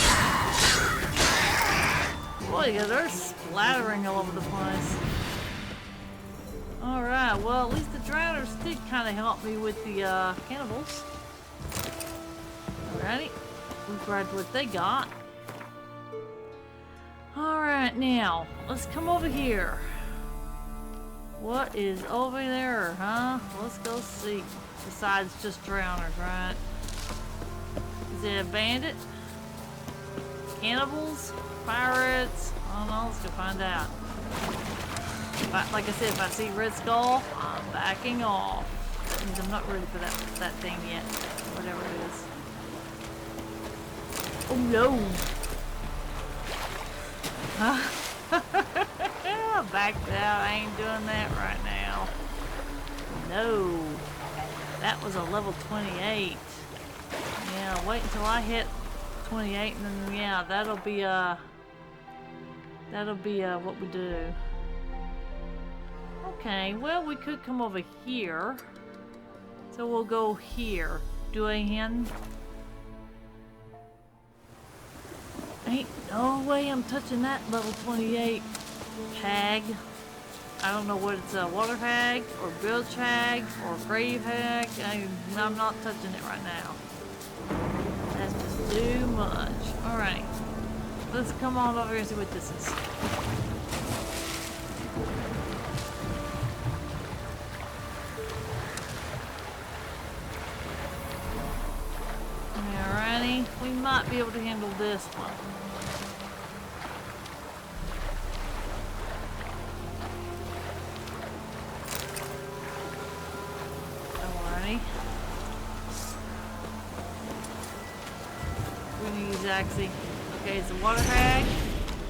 Boy, yeah, they're splattering all over the place. Alright, well, at least the drowners did kind of help me with the cannibals. Alrighty, we grabbed what they got. Alright, now, let's come over here. What is over there, huh? Let's go see. Besides just drowners, right? Is it a bandit? Cannibals? Pirates? I don't know, let's go find out. Like I said, if I see Red Skull, I'm backing off. That means I'm not ready for that thing yet. Whatever it is. Oh no! Backed out. I ain't doing that right now. No. That was a level 28. Yeah, wait until I hit 28 and then yeah, that'll be what we do. Okay, well we could come over here. So we'll go here. Do a hand. Ain't no way I'm touching that level 28 hag. I don't know what it's a water hag or bilge hag or grave hag. I'm not touching it right now. That's just too much. Alright. Let's come on over here and see what this is. Alrighty. We might be able to handle this one. We're gonna use Axie. Okay, it's a water hag.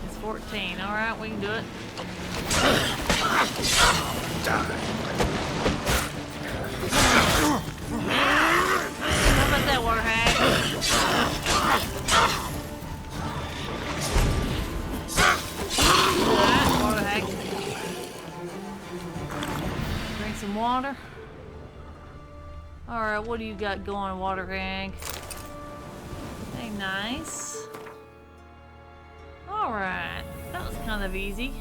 It's 14. Alright, we can do it. How about that water hag? Alright, water hag. Drink some water. Alright, what do you got going, water hag? Hey, nice. Alright, that was kind of easy.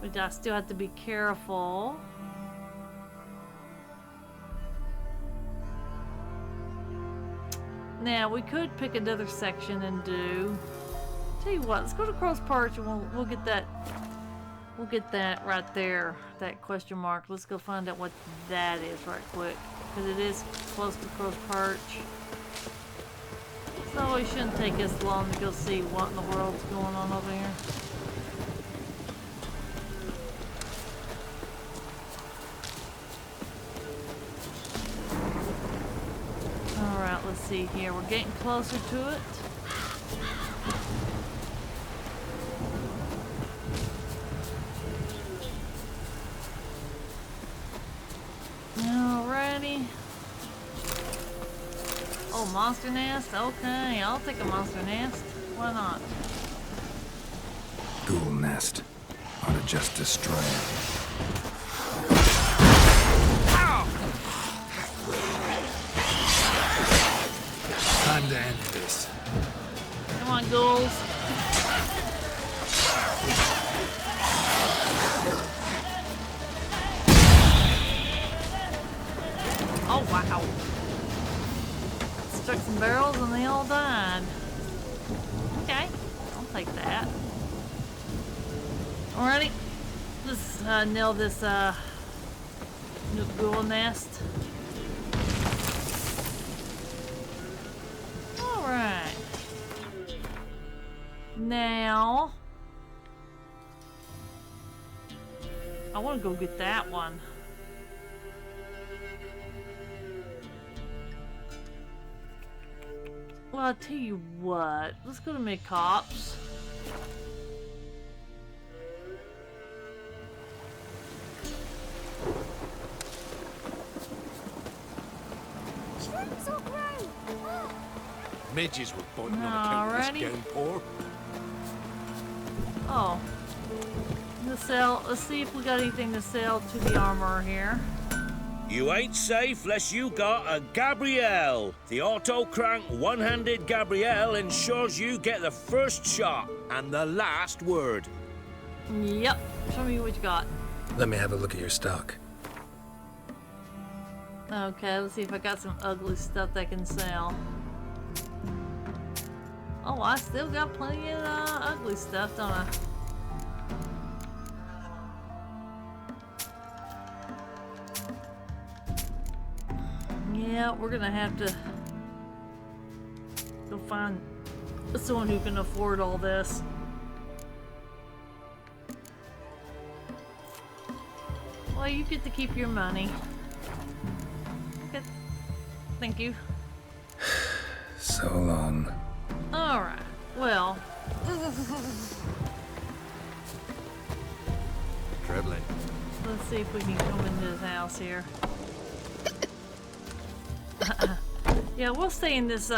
But I still have to be careful. Now, we could pick another section and do... Tell you what, let's go to Cross Perch and we'll get that... We'll get that right there, that question mark. Let's go find out what that is right quick. Because it is close to Cross Perch. So it shouldn't take us long to go see what in the world's going on over here. Alright, let's see here. We're getting closer to it. Alrighty. Oh, monster nest? Okay, I'll take a monster nest. Why not? Ghoul nest. Ought to just destroy it. Time to end this. Come on, ghouls. Oh, wow. Struck some barrels and they all died. Okay, I'll take that. Alrighty. Let's nail this ghoul nest. Alright. Now, I want to go get that one. Well, I'll tell you what. Let's go to mid-cops. Midges were biting on account of this downpour. Oh. Let's see if we got anything to sell to the armorer here. You ain't safe less you got a Gabrielle. The auto-crank one-handed Gabrielle ensures you get the first shot and the last word. Yep. Show me what you got. Let me have a look at your stock. Okay, let's see if I got some ugly stuff that can sell. Oh, I still got plenty of ugly stuff, don't I? Yeah, we're gonna have to go find someone who can afford all this. Well, you get to keep your money. Good. Thank you. So long. Alright, well. Trebling. Let's see if we can come into his house here. Yeah, we'll stay in this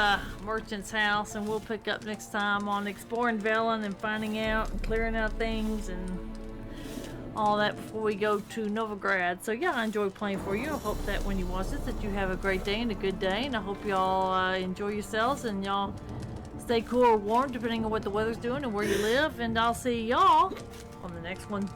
merchant's house and we'll pick up next time on exploring Velen and finding out and clearing out things and all that before we go to Novigrad. So yeah, I enjoyed playing for you. I hope that when you watch this that you have a great day and a good day, and I hope y'all enjoy yourselves and y'all stay cool or warm depending on what the weather's doing and where you live, and I'll see y'all on the next one.